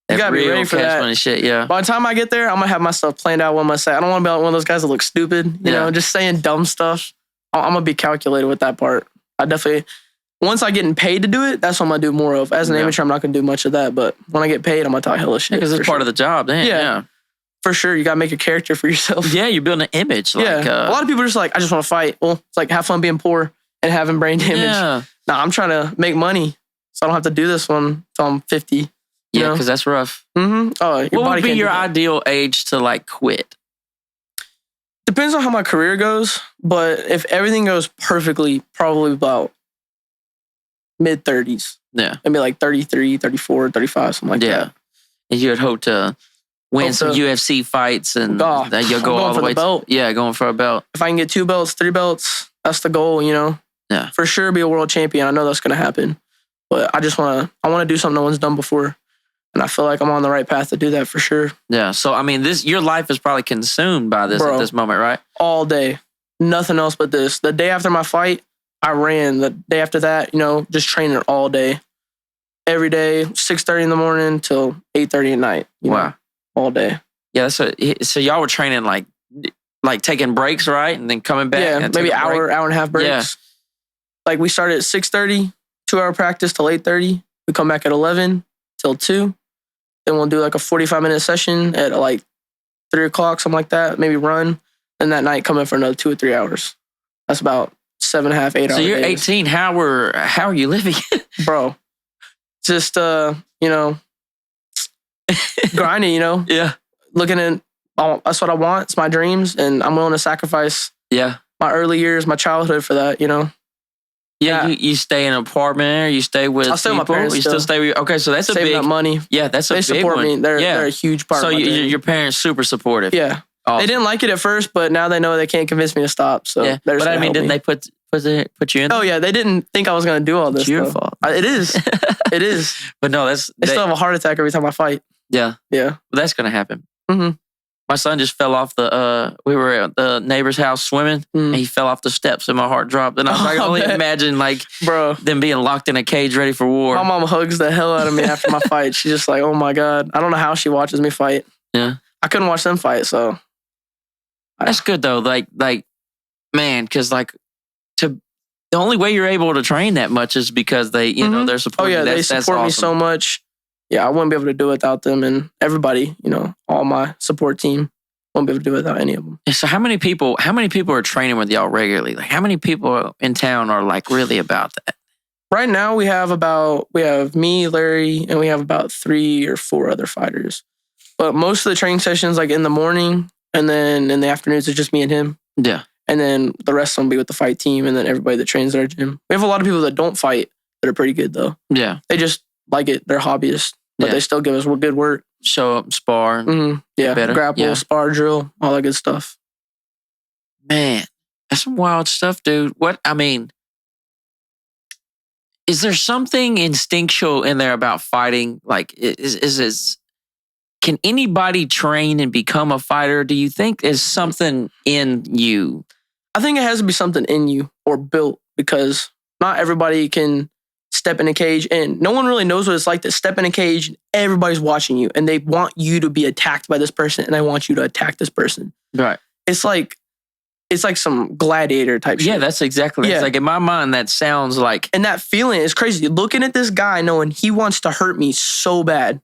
You gotta be ready for that. And shit, yeah. By the time I get there, I'm gonna have my stuff planned out. What I'm gonna say. I don't want to be like one of those guys that look stupid. You know, just saying dumb stuff. I'm gonna be calculated with that part. I definitely. Once I get paid to do it, that's what I'm gonna do more of. As an amateur, I'm not gonna do much of that. But when I get paid, I'm gonna talk hella shit. Because it's part of the job. Then, yeah. For sure, you gotta make a character for yourself. Yeah, you're building an image. Like, a lot of people are just like, I just want to fight. Well, it's like have fun being poor and having brain damage. Yeah. Nah, I'm trying to make money, so I don't have to do this one until I'm 50. Yeah, because that's rough. Mm-hmm. Oh, what would be your ideal age to like quit? Depends on how my career goes, but if everything goes perfectly, probably about mid 30s. Yeah. Maybe like 33, 34, 35, something like that. And you would hope to win some UFC fights and that you'll go all the way to going for a belt. If I can get 2 belts, 3 belts, that's the goal, Yeah. For sure be a world champion. I know that's going to happen. But I want to do something no one's done before. And I feel like I'm on the right path to do that for sure. Yeah. So, I mean, your life is probably consumed by this at this moment, right? All day. Nothing else but this. The day after my fight, I ran. The day after that, just training all day. Every day, 6:30 in the morning till 8:30 at night. Wow. All day. Yeah. So y'all were training like taking breaks, right? And then coming back. Yeah, maybe hour and a half breaks. Yeah. Like we started at 6:30, 2-hour practice till 8:30. We come back at 11 till 2. Then we'll do like a 45-minute session at like 3 o'clock, something like that. Maybe run. And that night come in for another 2 or 3 hours. That's about 7.5, 8 hours. So you're 18. How are you living? Bro, just, grinding, Yeah. Looking at, that's what I want. It's my dreams. And I'm willing to sacrifice my early years, my childhood for that, Yeah, you stay in an apartment or you stay with I stay with my people? parents You still stay with Okay, so that's a saving big... up money. Yeah, that's a They big support one. me. They're a huge part So of my journey. your parents super supportive. Yeah. Awesome. They didn't like it at first, but now they know they can't convince me to stop. So Yeah. they're just But I gonna mean, help didn't me. they put you in? Oh yeah, they didn't think I was gonna do all this. It's your though. fault. It is. It is. But no, They still have a heart attack every time I fight. yeah. Yeah. Well, that's gonna happen. Mm-hmm. My son just fell off the. We were at the neighbor's house swimming, and he fell off the steps, and my heart dropped. And I was like, I can only imagine bro, them being locked in a cage, ready for war. my mom hugs the hell out of me after my fight. She's just like, oh my God. I don't know how she watches me fight. Yeah. I couldn't watch them fight, so. That's good though. Like, man, because the only way you're able to train that much is because they, they're supporting. Oh yeah, you. they support me so much. Yeah, I wouldn't be able to do it without them, and everybody, all my support team wouldn't be able to do it without any of them. So how many people are training with y'all regularly? Like how many people in town are like really about that? Right now we have me, Larry, and we have about 3 or 4 other fighters. But most of the training sessions like in the morning and then in the afternoons it's just me and him. Yeah. And then the rest of them be with the fight team and then everybody that trains at our gym. We have a lot of people that don't fight that are pretty good though. Yeah. They just like it. They're hobbyists, but they still give us good work. Show up, spar. Yeah, better. grapple, spar, drill, all that good stuff. Man, that's some wild stuff, dude. Is there something instinctual in there about fighting? Like, can anybody train and become a fighter? Do you think there's something in you? I think it has to be something in you or built because not everybody can step in a cage and no one really knows what it's like to step in a cage and everybody's watching you and they want you to be attacked by this person and I want you to attack this person. Right. It's like some gladiator type shit. Yeah, that's exactly. It's like in my mind that sounds like. And that feeling is crazy. Looking at this guy knowing he wants to hurt me so bad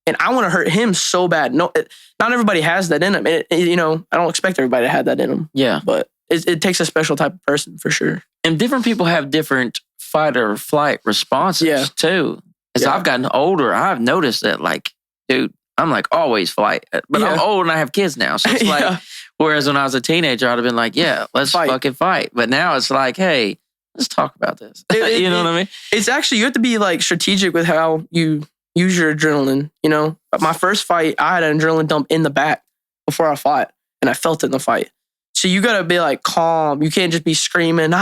and I want to hurt him so bad. No, not everybody has that in them. I don't expect everybody to have that in them. Yeah. But it takes a special type of person for sure. And different people have different fight or flight responses too. As I've gotten older, I've noticed that like, dude, I'm like always flight. But I'm old and I have kids now. So it's like, whereas when I was a teenager, I'd have been like, yeah, let's fucking fight. But now it's like, hey, let's talk about this. You know what I mean? It's actually, you have to be like strategic with how you use your adrenaline. My first fight, I had an adrenaline dump in the back before I fought and I felt it in the fight. So you got to be like calm. You can't just be screaming,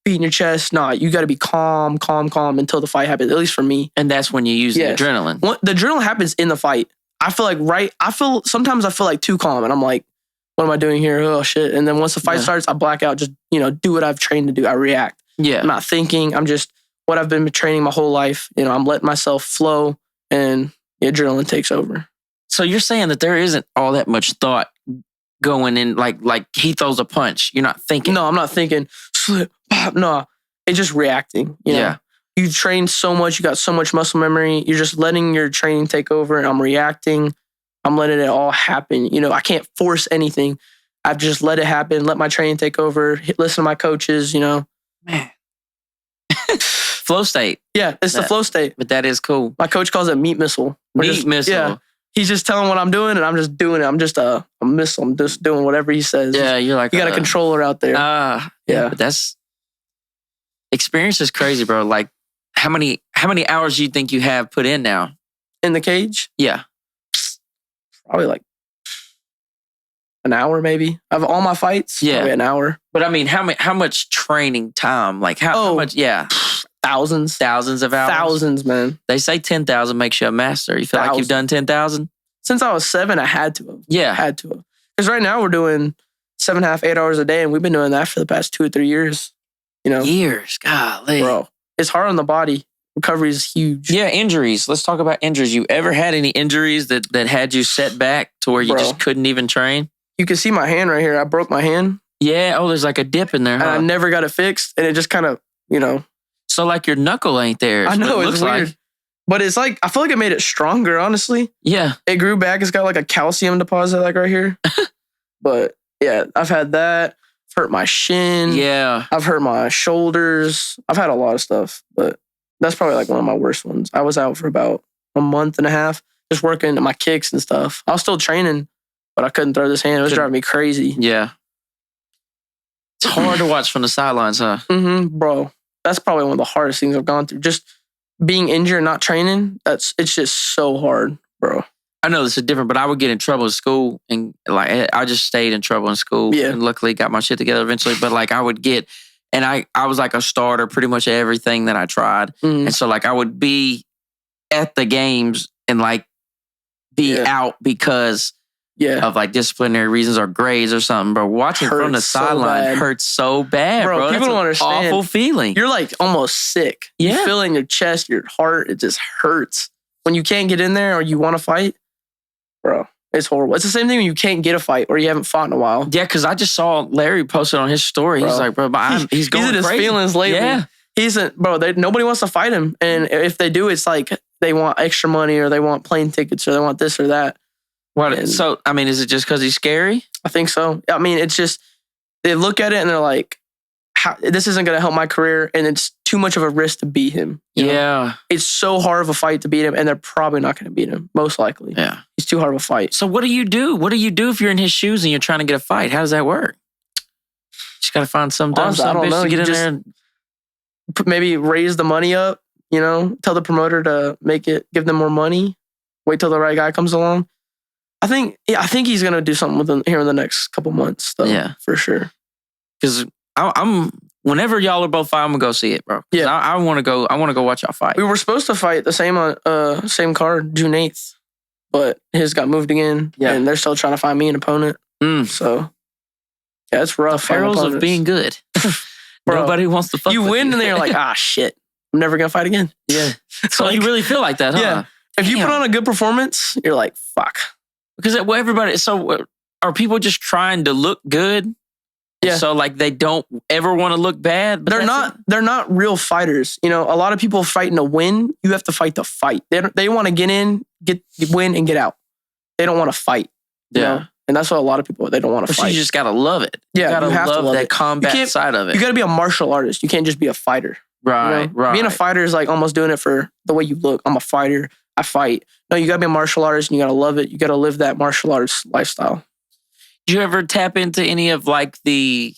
beating your chest. Nah, you got to be calm until the fight happens, at least for me. And that's when you use the adrenaline. The adrenaline happens in the fight. I feel like sometimes I feel like too calm and I'm like, what am I doing here? Oh shit. And then once the fight starts, I black out, just, do what I've trained to do. I react. Yeah. I'm not thinking. I'm just what I've been training my whole life. I'm letting myself flow and the adrenaline takes over. So you're saying that there isn't all that much thought going in, like he throws a punch. You're not thinking. No, I'm not thinking, slip, pop. No, it's just reacting. Yeah. You train so much. You got so much muscle memory. You're just letting your training take over and I'm reacting. I'm letting it all happen. I can't force anything. I've just let it happen. Let my training take over. Listen to my coaches, Man. Flow state. Yeah, it's the flow state. But that is cool. My coach calls it meat missile. Missile. Yeah. He's just telling what I'm doing and I'm just doing it. I'm just a missile. I'm just doing whatever he says. Yeah, you're like... You got a controller out there. Yeah. But that's... Experience is crazy, bro. Like, how many hours do you think you have put in now? In the cage? Yeah. Probably like an hour maybe. Of all my fights? Yeah. Probably an hour. But I mean, how much training time? Like how much? Yeah. Thousands. Thousands of hours? Thousands, man. They say 10,000 makes you a master. You feel like you've done 10,000? Since I was 7, I had to have. Yeah. I had to have. Because right now we're doing 7.5, 8 hours a day and we've been doing that for the past 2 or 3 years. Years. Golly. Bro, it's hard on the body. Recovery is huge. Yeah, injuries. Let's talk about injuries. You ever had any injuries that had you set back to where you just couldn't even train? You can see my hand right here. I broke my hand. Yeah. Oh, there's like a dip in there. And I never got it fixed. And it just kind of, So like your knuckle ain't there. I know, it's weird. Like. But it's like, I feel like it made it stronger, honestly. Yeah. It grew back. It's got like a calcium deposit like right here. But yeah, I've had that. I've hurt my shin. Yeah. I've hurt my shoulders. I've had a lot of stuff. But that's probably like one of my worst ones. I was out for about a month and a half just working my kicks and stuff. I was still training, but I couldn't throw this hand. It was driving me crazy. Yeah. It's hard to watch from the sidelines, huh? Bro. that's probably one of the hardest things I've gone through. Just being injured and not training, it's just so hard, bro. I know this is different, but I would get in trouble in school, and like I just stayed in trouble in school. Yeah. And luckily got my shit together eventually. But like I would get, and I was like a starter pretty much at everything that I tried. And so like I would be at the games and like be out because of like disciplinary reasons or grades or something. But watching from the sideline hurts so bad, bro. People don't understand. Awful feeling. You're like almost sick. Yeah. You feel it in your chest, your heart. It just hurts when you can't get in there or you want to fight. Bro, it's horrible. It's the same thing when you can't get a fight or you haven't fought in a while. Yeah, because I just saw Larry posted on his story. He's like, bro, he's going in his crazy. feelings lately. Yeah. Nobody wants to fight him. And if they do, it's like they want extra money or they want plane tickets or they want this or that. So, I mean, is it just because he's scary? I think so. I mean, it's just, they look at it and they're like, this isn't going to help my career. And it's too much of a risk to beat him. You know? It's so hard of a fight to beat him. And they're probably not going to beat him, most likely. Yeah. He's too hard of a fight. So what do you do? What do you do if you're in his shoes and you're trying to get a fight? How does that work? Just got to find some dumb bitch to get in there. And maybe raise the money up, you know, tell the promoter to give them more money. Wait till the right guy comes along. I think he's going to do something with them here in the next couple months, though. Yeah. For sure. Because whenever y'all are both fighting, I'm going to go see it, bro. Yeah. I want to go watch y'all fight. We were supposed to fight the same card, June 8th, but his got moved again. Yeah. And they're still trying to find me an opponent. So, yeah, it's rough. The perils of being good. Bro, nobody wants to fuck with you. You win and then you're like, shit, I'm never going to fight again. Yeah. So you really feel like that, huh? Yeah. If you put on a good performance, you're like, fuck. Because are people just trying to look good? Yeah. So like they don't ever want to look bad? They're not real fighters. You know, a lot of people fighting to win. You have to fight to fight. They want to get in, win, and get out. They don't want to fight. Yeah. You know? And that's what a lot of people, they don't want to fight. So you just got to love it. Yeah. You got to love that combat side of it. You got to be a martial artist. You can't just be a fighter. Right, you know? right. Being a fighter is like almost doing it for the way you look. I'm a fighter. I fight. No, you got to be a martial artist and you got to love it. You got to live that martial arts lifestyle. Did you ever tap into any of like the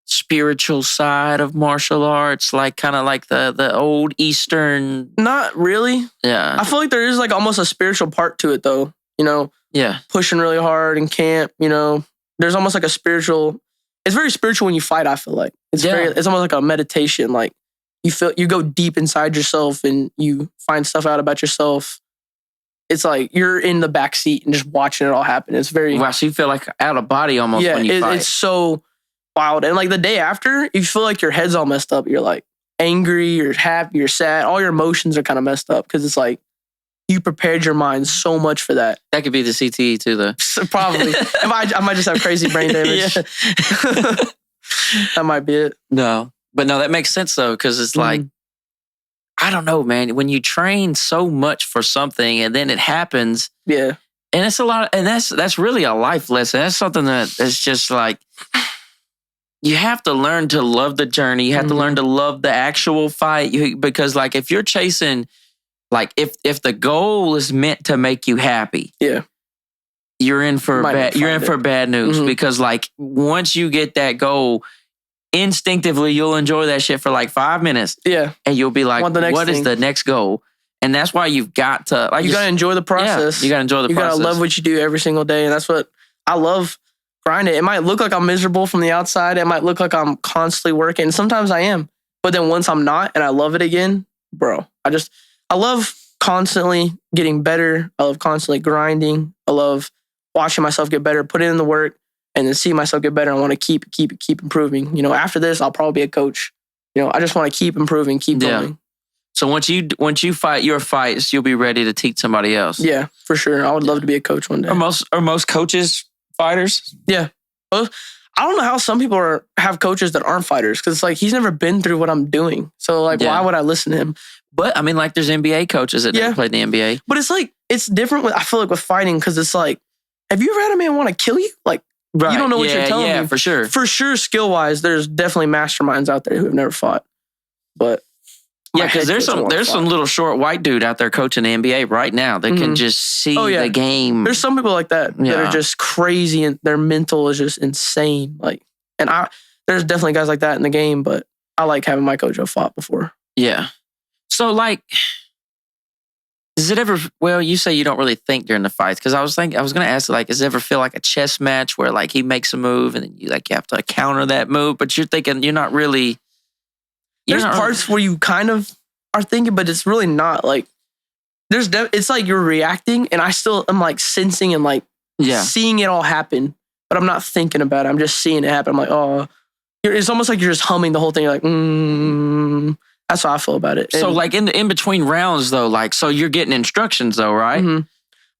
spiritual side of martial arts? Like kind of like the old Eastern? Not really. Yeah. I feel like there is like almost a spiritual part to it though. You know? Yeah. Pushing really hard in camp, you know? There's almost like a spiritual, it's very spiritual when you fight, I feel like. It's almost like a meditation. Like you go deep inside yourself and you find stuff out about yourself. It's like you're in the back seat and just watching it all happen. It's very... Wow, so you feel like out of body almost when you fight. It's so wild. And like the day after, you feel like your head's all messed up. You're like angry, you're happy, you're sad. All your emotions are kind of messed up because it's like you prepared your mind so much for that. That could be the CTE too, though. Probably. I might just have crazy brain damage. That might be it. No. But no, that makes sense though, because it's like, I don't know, man. When you train so much for something and then it happens, and it's a lot, and that's really a life lesson. That's something that's just like you have to learn to love the journey. You have to learn to love the actual fight, because like if you're chasing, like if the goal is meant to make you happy, you're in for bad news because like once you get that goal, instinctively you'll enjoy that shit for like 5 minutes. Yeah. And you'll be like, what is the next goal? And that's why you've got to like you gotta enjoy the process. Yeah, you gotta enjoy the process. You gotta love what you do every single day. And that's what I love grinding. It might look like I'm miserable from the outside. It might look like I'm constantly working. And sometimes I am. But then once I'm not and I love it again, bro, I love constantly getting better. I love constantly grinding. I love watching myself get better, put in the work, and then see myself get better. I want to keep improving. You know, after this, I'll probably be a coach. You know, I just want to keep improving, keep going. So once you fight your fights, you'll be ready to teach somebody else. Yeah, for sure. I would love to be a coach one day. Are most coaches fighters? Yeah. I don't know how some people have coaches that aren't fighters, because it's like he's never been through what I'm doing. So like, why would I listen to him? But I mean, like there's NBA coaches that never played in the NBA. But it's like, it's different. I feel like with fighting, because it's like, have you ever had a man want to kill you? Like, you don't know what you're telling me. Yeah, for sure. For sure, skill-wise, there's definitely masterminds out there who have never fought. But yeah, because there's some little short white dude out there coaching the NBA right now that can just see the game. There's some people like that that are just crazy and their mental is just insane. Like, and there's definitely guys like that in the game, but I like having my coach have fought before. Yeah. So like, does it ever? Well, you say you don't really think during the fights because I was going to ask like, does it ever feel like a chess match where like he makes a move and then you have to counter that move, but you're thinking you're not really. There's parts where you kind of are thinking, but it's really not like. It's like you're reacting, and I'm like sensing and like seeing it all happen, but I'm not thinking about it. I'm just seeing it happen. I'm like, oh, it's almost like you're just humming the whole thing. You're like, That's how I feel about it. So like in between rounds though, like, so you're getting instructions though, right? Mm-hmm.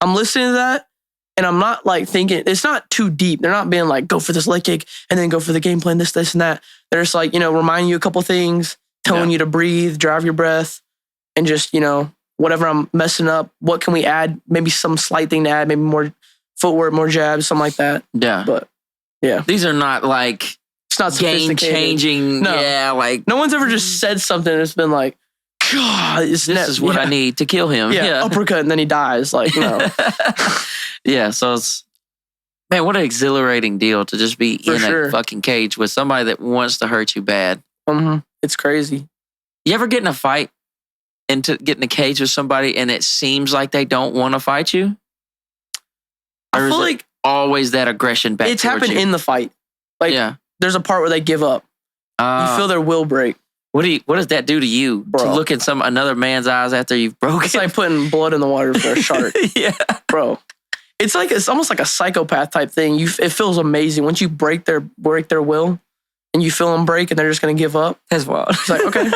I'm listening to that and I'm not like thinking, it's not too deep. They're not being like, go for this leg kick and then go for the game plan, this, and that. They're just like, reminding you a couple things, telling you to breathe, drive your breath, and just, whatever I'm messing up, what can we add? Maybe some slight thing to add, maybe more footwork, more jabs, something like that. Yeah. But yeah. These are not like, it's not game changing. No. Yeah, like no one's ever just said something that's been like, God, this is what I need to kill him. Yeah, uppercut and then he dies. Like, no. Yeah, so it's, man, what an exhilarating deal to just be in a fucking cage with somebody that wants to hurt you bad. It's crazy. You ever get in a fight and to get in a cage with somebody and it seems like they don't want to fight you? Or I feel like always that aggression back. It's happened in the fight. Like, there's a part where they give up. You feel their will break. What does that do to you? Bro. To look in another man's eyes after you've broken? It's like putting blood in the water for a shark. Yeah, bro. It's almost like a psychopath type thing. It feels amazing once you break their will, and you feel them break, and they're just gonna give up. That's wild. It's like, okay,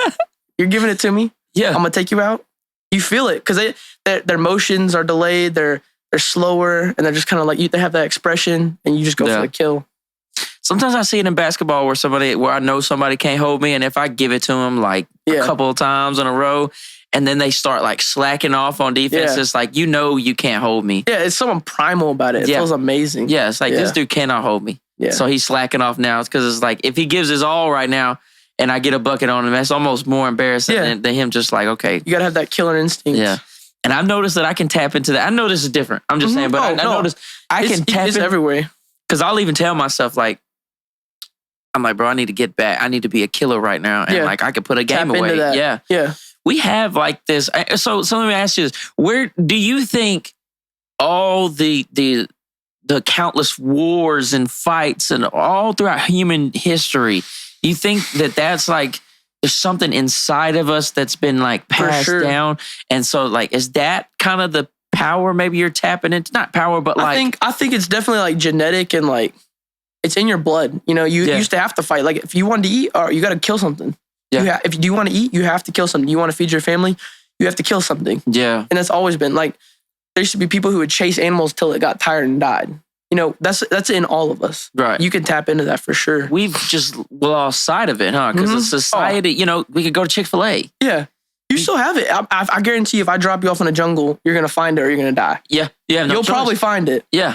you're giving it to me. Yeah, I'm gonna take you out. You feel it because their motions are delayed. They're slower, and they're just kind of like they have that expression, and you just go for the kill. Sometimes I see it in basketball where I know somebody can't hold me, and if I give it to them like a couple of times in a row, and then they start like slacking off on defense, it's like, you can't hold me. Yeah, it's something primal about it. It feels amazing. Yeah, it's like this dude cannot hold me. Yeah. So he's slacking off now. It's because it's like if he gives his all right now, and I get a bucket on him, that's almost more embarrassing than him just like, okay. You gotta have that killer instinct. Yeah. And I've noticed that I can tap into that. I know this is different. I'm just saying, but I noticed I can tap it's everywhere. Because I'll even tell myself like, I'm like, bro, I need to get back. I need to be a killer right now. And like, I could put a game away. Yeah. Yeah. We have like this. So let me ask you this. Where do you think all the countless wars and fights and all throughout human history, you think that's like, there's something inside of us that's been like passed down? And so like, is that kind of the power maybe you're tapping into? Not power, but like. I think it's definitely like genetic and like, it's in your blood. You used to have to fight. Like if you wanted to eat, you got to kill something. Yeah. If you do want to eat, you have to kill something. You want to feed your family, you have to kill something. Yeah. And that's always been like, there used to be people who would chase animals till it got tired and died. That's in all of us. Right. You can tap into that for sure. We've just lost sight of it, huh? Because of society, we could go to Chick-fil-A. Yeah. You still have it. I guarantee you, if I drop you off in a jungle, you're going to find it or you're going to die. Yeah. Yeah. You'll probably find it. Yeah.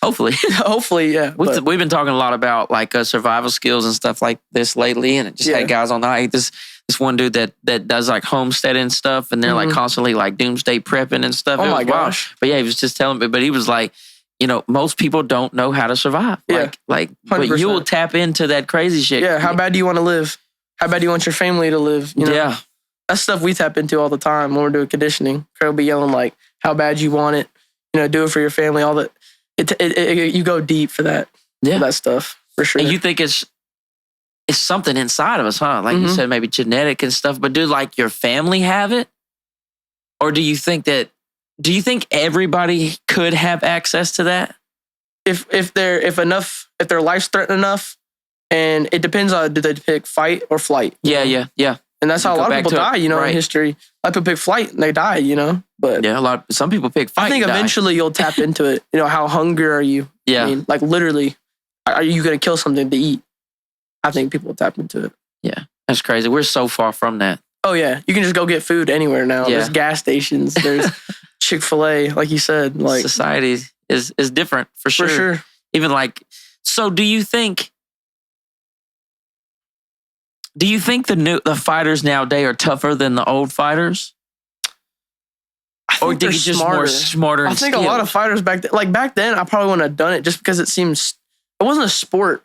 Hopefully. Hopefully, yeah. We've been talking a lot about like survival skills and stuff like this lately, and it just had guys on the night. This one dude that does like homesteading stuff, and they're like constantly like doomsday prepping and stuff. Oh my gosh! But yeah, he was just telling me. But he was like, most people don't know how to survive. Yeah. Like, but you will tap into that crazy shit. Yeah. How bad do you want to live? How bad do you want your family to live? Yeah. That's stuff we tap into all the time when we're doing conditioning. Craig will be yelling like, "How bad you want it? Do it for your family." All that. You go deep for that. Yeah. For that stuff for sure. And you think it's something inside of us, huh? Like you said, maybe genetic and stuff. But do like your family have it, or do you think everybody could have access to that? If their life's threatened enough, and it depends on, do they pick fight or flight? Yeah. And that's how a lot of people die, in history. A lot of people pick flight and they die, But yeah, some people pick fight. I think eventually you'll tap into it. How hungry are you? Yeah. I mean, like literally, are you going to kill something to eat? I think people will tap into it. Yeah, that's crazy. We're so far from that. Oh yeah, you can just go get food anywhere now. Yeah. There's gas stations. There's Chick-fil-A, like you said. Like society is different for sure. For sure. Even like, so do you think the fighters nowadays are tougher than the old fighters? Or did you just smarter? I think a lot of fighters back then, I probably wouldn't have done it just because it wasn't a sport.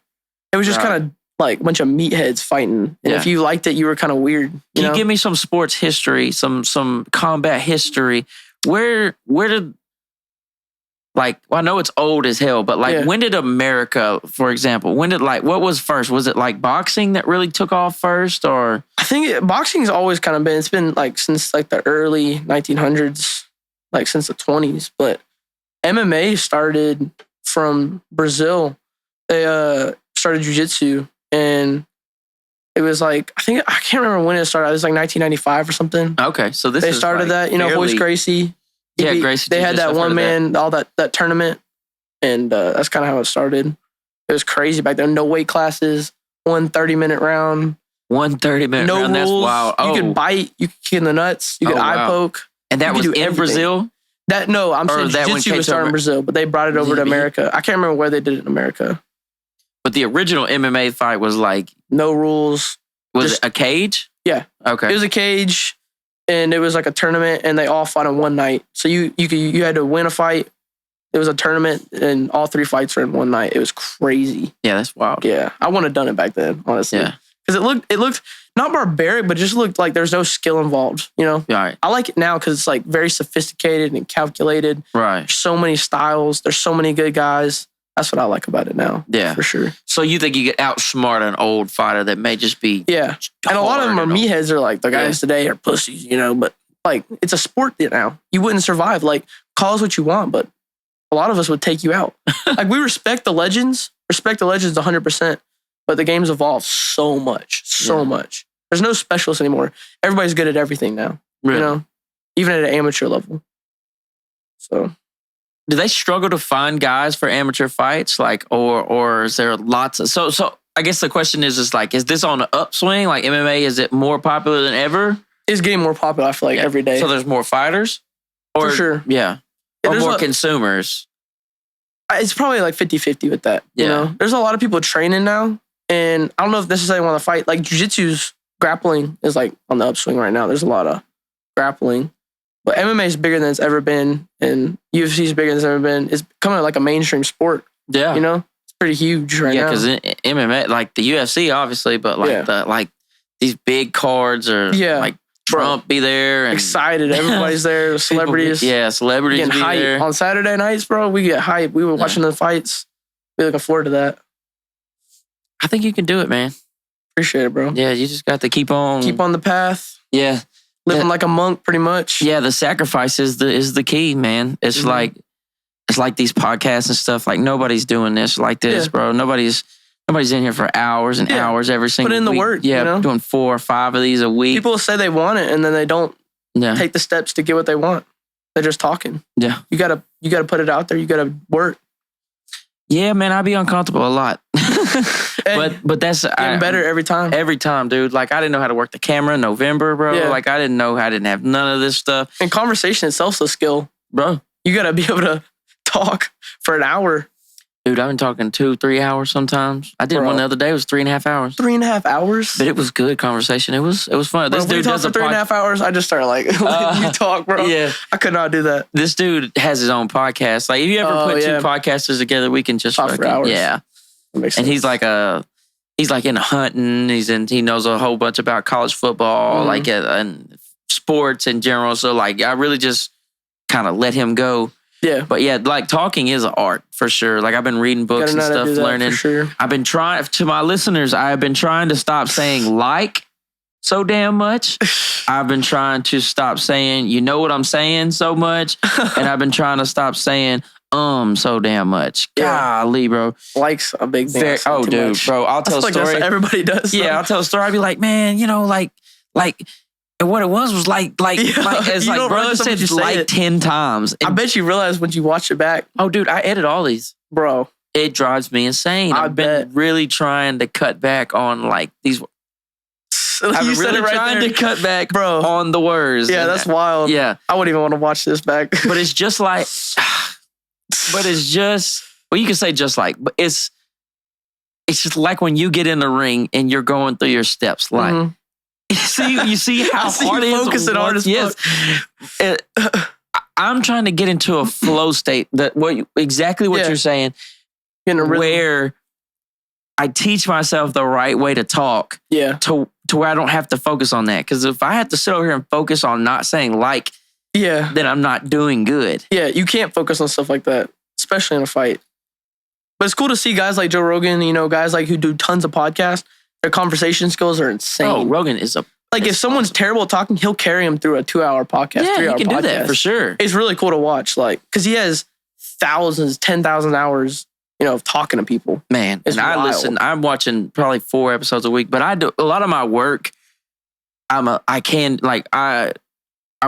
It was just kind of like a bunch of meatheads fighting. And if you liked it, you were kind of weird. Can you give me some sports history, some combat history? Where did, like, well, I know it's old as hell, but like, when did America, for example, what was first? Was it like boxing that really took off first, or? I think boxing's always kind of been, it's been like since like the early 1900s, like since the 20s, but MMA started from Brazil. They started jiu-jitsu, and it was like, I can't remember when it started. It was like 1995 or something. Okay, so they started like that. Royce Gracie. Gracie. They had that one man, all that tournament, and that's kind of how it started. It was crazy back then. No weight classes, 1 30-minute round. 1 30-minute round. That's wild. You could bite. You could kick in the nuts. You could eye poke. And that was in Brazil? I'm saying jiu-jitsu was started in Brazil, but they brought it over to America. I can't remember where they did it in America. But the original MMA fight was like... No rules. Was it a cage? Yeah. Okay. It was a cage, and it was like a tournament, and they all fought in one night. So you had to win a fight. It was a tournament, and all 3 fights were in one night. It was crazy. Yeah, that's wild. Yeah. I wouldn't have done it back then, honestly. Yeah. Because it looked not barbaric, but just looked like there's no skill involved, Right. I like it now because it's like very sophisticated and calculated. Right. There's so many styles. There's so many good guys. That's what I like about it now. Yeah. For sure. So you think you get outsmart an old fighter that may just be... Yeah. And a lot of them are meatheads. Are like, the guys today are pussies, but like, it's a sport now. You wouldn't survive. Like, call us what you want, but a lot of us would take you out. Like, we respect the legends 100%, but the game's evolved so much. There's no specialists anymore. Everybody's good at everything now. Really? Even at an amateur level. So... Do they struggle to find guys for amateur fights? Like, or is there lots of... So I guess the question is like, is this on the upswing? Like MMA, is it more popular than ever? It's getting more popular, I feel like, every day. So there's more fighters? Or, for sure. Yeah. Or more consumers? It's probably like 50-50 with that. There's a lot of people training now, and I don't know if necessarily want to fight. Like jiu-jitsu's grappling is like on the upswing right now. There's a lot of grappling. But MMA is bigger than it's ever been, and UFC is bigger than it's ever been. It's becoming like a mainstream sport. Yeah. It's pretty huge right now. Yeah, because MMA, like the UFC, obviously, but like these big cards or like Trump be there. And excited. Everybody's there. Celebrities. Celebrities getting be hype. there. On Saturday nights, bro, we get hype. We were watching the fights. We're looking forward to that. I think you can do it, man. Appreciate it, bro. Yeah, you just got to keep on the path. Yeah. Living like a monk, pretty much. Yeah, the sacrifice is the key, man. It's like these podcasts and stuff. Like nobody's doing this like this, bro. Nobody's in here for hours and hours every single week. Put in the work. Yeah, doing 4 or 5 of these a week. People say they want it, and then they don't take the steps to get what they want. They're just talking. Yeah, you gotta put it out there. You gotta work. Yeah, man, I be uncomfortable a lot. but that's getting better every time. Every time, dude. Like I didn't know how to work the camera in November, bro. Yeah. Like I didn't have none of this stuff. And conversation itself's a skill, bro. You gotta be able to talk for an hour. Dude, I've been talking 2-3 hours sometimes. I did one the other day. It was 3.5 hours. 3.5 hours? But it was good conversation. It was fun. Bro, this dude does for 3.5 hours. I just started like letting you talk, bro. Yeah, I could not do that. This dude has his own podcast. Like if you ever put 2 podcasters together, we can just talk for hours. Yeah. That makes sense. And he's like into hunting. He knows a whole bunch about college football, like and sports in general. So like I really just kind of let him go. Yeah. But yeah, like talking is an art for sure. Like I've been reading books and stuff, learning. For sure. I've been trying, to my listeners, I have been trying to stop saying like so damn much. I've been trying to stop saying, you know what I'm saying so much. And I've been trying to stop saying so damn much. Golly, bro. Like's a big thing. Dude, much. Bro, I'll tell a story. That's what everybody does. Yeah, I'll tell a story. I'll be like, man, and what it was like as like brother said, just like 10 times. And I bet you realize when you watch it back. Oh, dude, I edit all these, bro. It drives me insane. I've been really trying to cut back on like these. I've been really trying to cut back, bro, on the words. Yeah, that's wild. Yeah, I wouldn't even want to watch this back. But it's just like, well, you can say just like, but it's just like when you get in the ring and you're going through your steps, like. Mm-hmm. You see how hard it is. Focusing hard as yes. I'm trying to get into a flow state. Exactly what you're saying. Where I teach myself the right way to talk to where I don't have to focus on that. Because if I have to sit over here and focus on not saying then I'm not doing good. Yeah, you can't focus on stuff like that, especially in a fight. But it's cool to see guys like Joe Rogan, guys like who do tons of podcasts. Their conversation skills are insane. Oh, Rogan is if someone's terrible at talking, he'll carry him through a 2-hour podcast, 3-hour podcast. Yeah, he can do that for sure. It's really cool to watch, because he has thousands, 10,000 hours, of talking to people. Man, it's and wild. I'm watching probably 4 episodes a week, but I do a lot of my work. I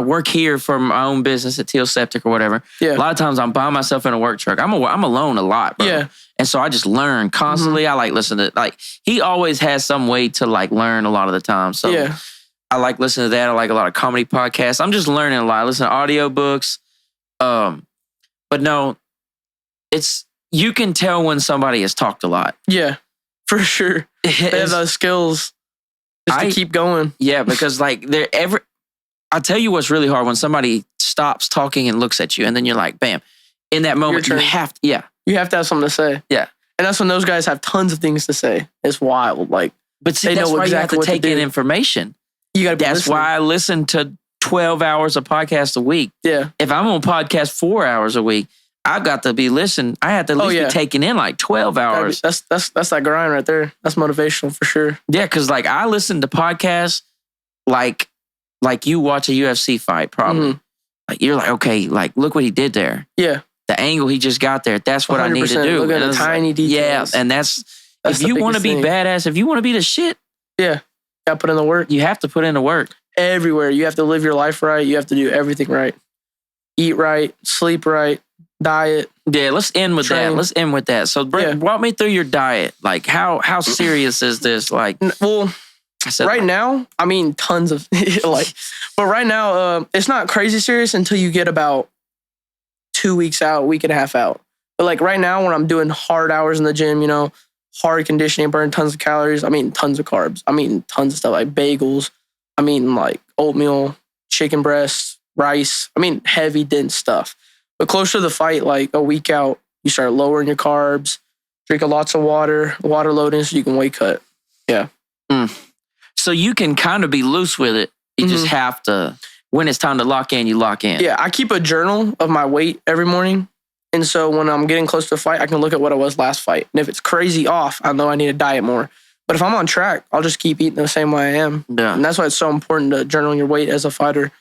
work here for my own business at Teel Septic or whatever. Yeah. A lot of times I'm by myself in a work truck. I'm alone a lot, bro. Yeah. And so I just learn constantly. I like listening to he always has some way to learn a lot of the time. So I like listening to that. I like a lot of comedy podcasts. I'm just learning a lot. I listen to audiobooks. But no, you can tell when somebody has talked a lot. Yeah, for sure. They have those skills just to keep going. Yeah, because I'll tell you what's really hard when somebody stops talking and looks at you, and then you're like, bam. In that moment, you have to, You have to have something to say. Yeah. And that's when those guys have tons of things to say. It's wild. But see, that's why you have to take in information. You got to be That's listening. why I listen to 12 hours of podcast a week. Yeah. If I'm on podcast 4 hours a week, I've got to be listening. I have to at least be taking in 12 hours. That's that grind right there. That's motivational for sure. Yeah, because I listen to podcasts like you watch a UFC fight, probably. Mm-hmm. You're like, okay, look what he did there. Yeah. The angle he just got there. That's what I need to do. Look at the tiny details. Yeah, and that's if you want to be badass, if you want to be the shit. Yeah. Got to put in the work. You have to put in the work. Everywhere. You have to live your life right. You have to do everything right. Eat right. Sleep right. Diet. Yeah, let's end with that. So walk me through your diet. How serious is this? Right now, I mean, tons of but right now, it's not crazy serious until you get about 2 weeks out, week and a half out. But right now, when I'm doing hard hours in the gym, hard conditioning, burn tons of calories. I mean, tons of carbs. I mean, tons of stuff like bagels. I mean, oatmeal, chicken breasts, rice. I mean, heavy, dense stuff. But closer to the fight, a week out, you start lowering your carbs, drinking lots of water loading so you can weight cut. Yeah. So you can kind of be loose with it. You just have to, when it's time to lock in, you lock in. Yeah, I keep a journal of my weight every morning. And so when I'm getting close to a fight, I can look at what I was last fight. And if it's crazy off, I know I need to diet more. But if I'm on track, I'll just keep eating the same way I am. Yeah. And that's why it's so important to journal your weight as a fighter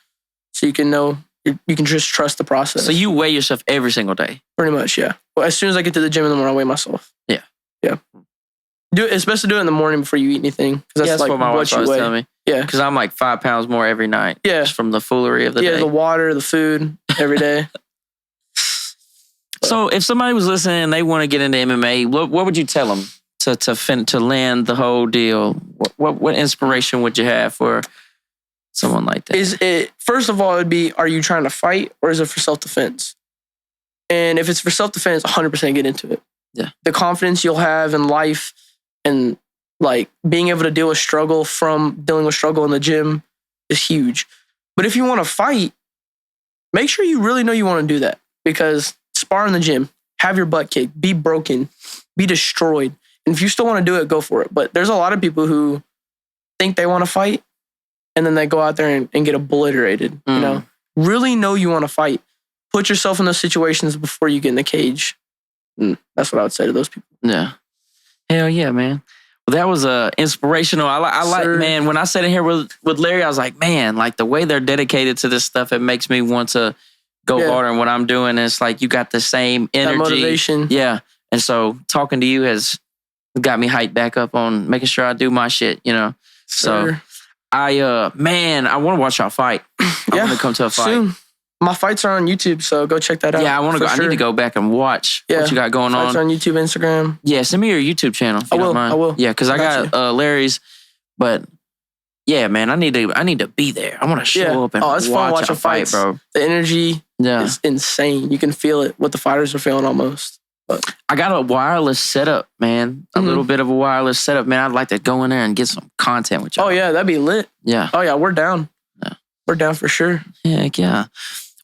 so you can know, you can just trust the process. So you weigh yourself every single day? Pretty much, yeah. Well, as soon as I get to the gym in the morning, I weigh myself. Yeah. Yeah. It's best to do it in the morning before you eat anything. Because that's what my wife always telling me. Yeah. Because I'm 5 pounds more every night. Yeah. Just from the foolery of the day. Yeah, the water, the food, every day. So if somebody was listening and they want to get into MMA, what would you tell them to land the whole deal? What inspiration would you have for someone like that? First of all, it would be, are you trying to fight or is it for self-defense? And if it's for self-defense, 100% get into it. Yeah. The confidence you'll have in life and being able to deal with struggle from dealing with struggle in the gym is huge. But if you want to fight, make sure you really know you want to do that, because spar in the gym, have your butt kicked, be broken, be destroyed. And if you still want to do it, go for it. But there's a lot of people who think they want to fight and then they go out there and get obliterated. Really know you want to fight. Put yourself in those situations before you get in the cage. That's what I would say to those people. Yeah. Hell yeah, man. Well, that was inspirational. I like, man, when I sat in here with Larry, I was like, man, the way they're dedicated to this stuff, it makes me want to go harder in what I'm doing. And it's you got the same energy. That motivation. Yeah. And so talking to you has got me hyped back up on making sure I do my shit, So I want to watch y'all fight. I want to come to a fight. Soon. My fights are on YouTube, so go check that out. Yeah, I need to go back and watch what you got going on. Fights on YouTube, Instagram. Yeah, send me your YouTube channel. If I you will. Don't mind. I will. Yeah, because I got Larry's, but yeah, man, I need to be there. I want to show up and it's fun watching fight, bro. The energy is insane. You can feel it. What the fighters are feeling almost. But I got a wireless setup, man. A little bit of a wireless setup, man. I'd like to go in there and get some content with y'all. Oh yeah, that'd be lit. Yeah. Oh yeah, we're down. Yeah. We're down for sure. Heck yeah.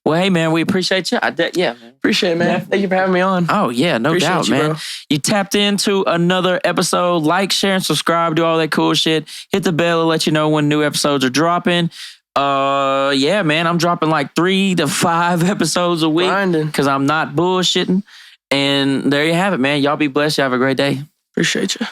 Well, hey, man, we appreciate you. Yeah, man. Appreciate it, man. Yeah. Thank you for having me on. Oh, yeah, no Appreciate doubt, you, man. bro. You tapped into another episode. Like, share, and subscribe. Do all that cool shit. Hit the bell to let you know when new episodes are dropping. Yeah, man, I'm dropping like 3 to 5 episodes a week because I'm not bullshitting. And there you have it, man. Y'all be blessed. You have a great day. Appreciate you.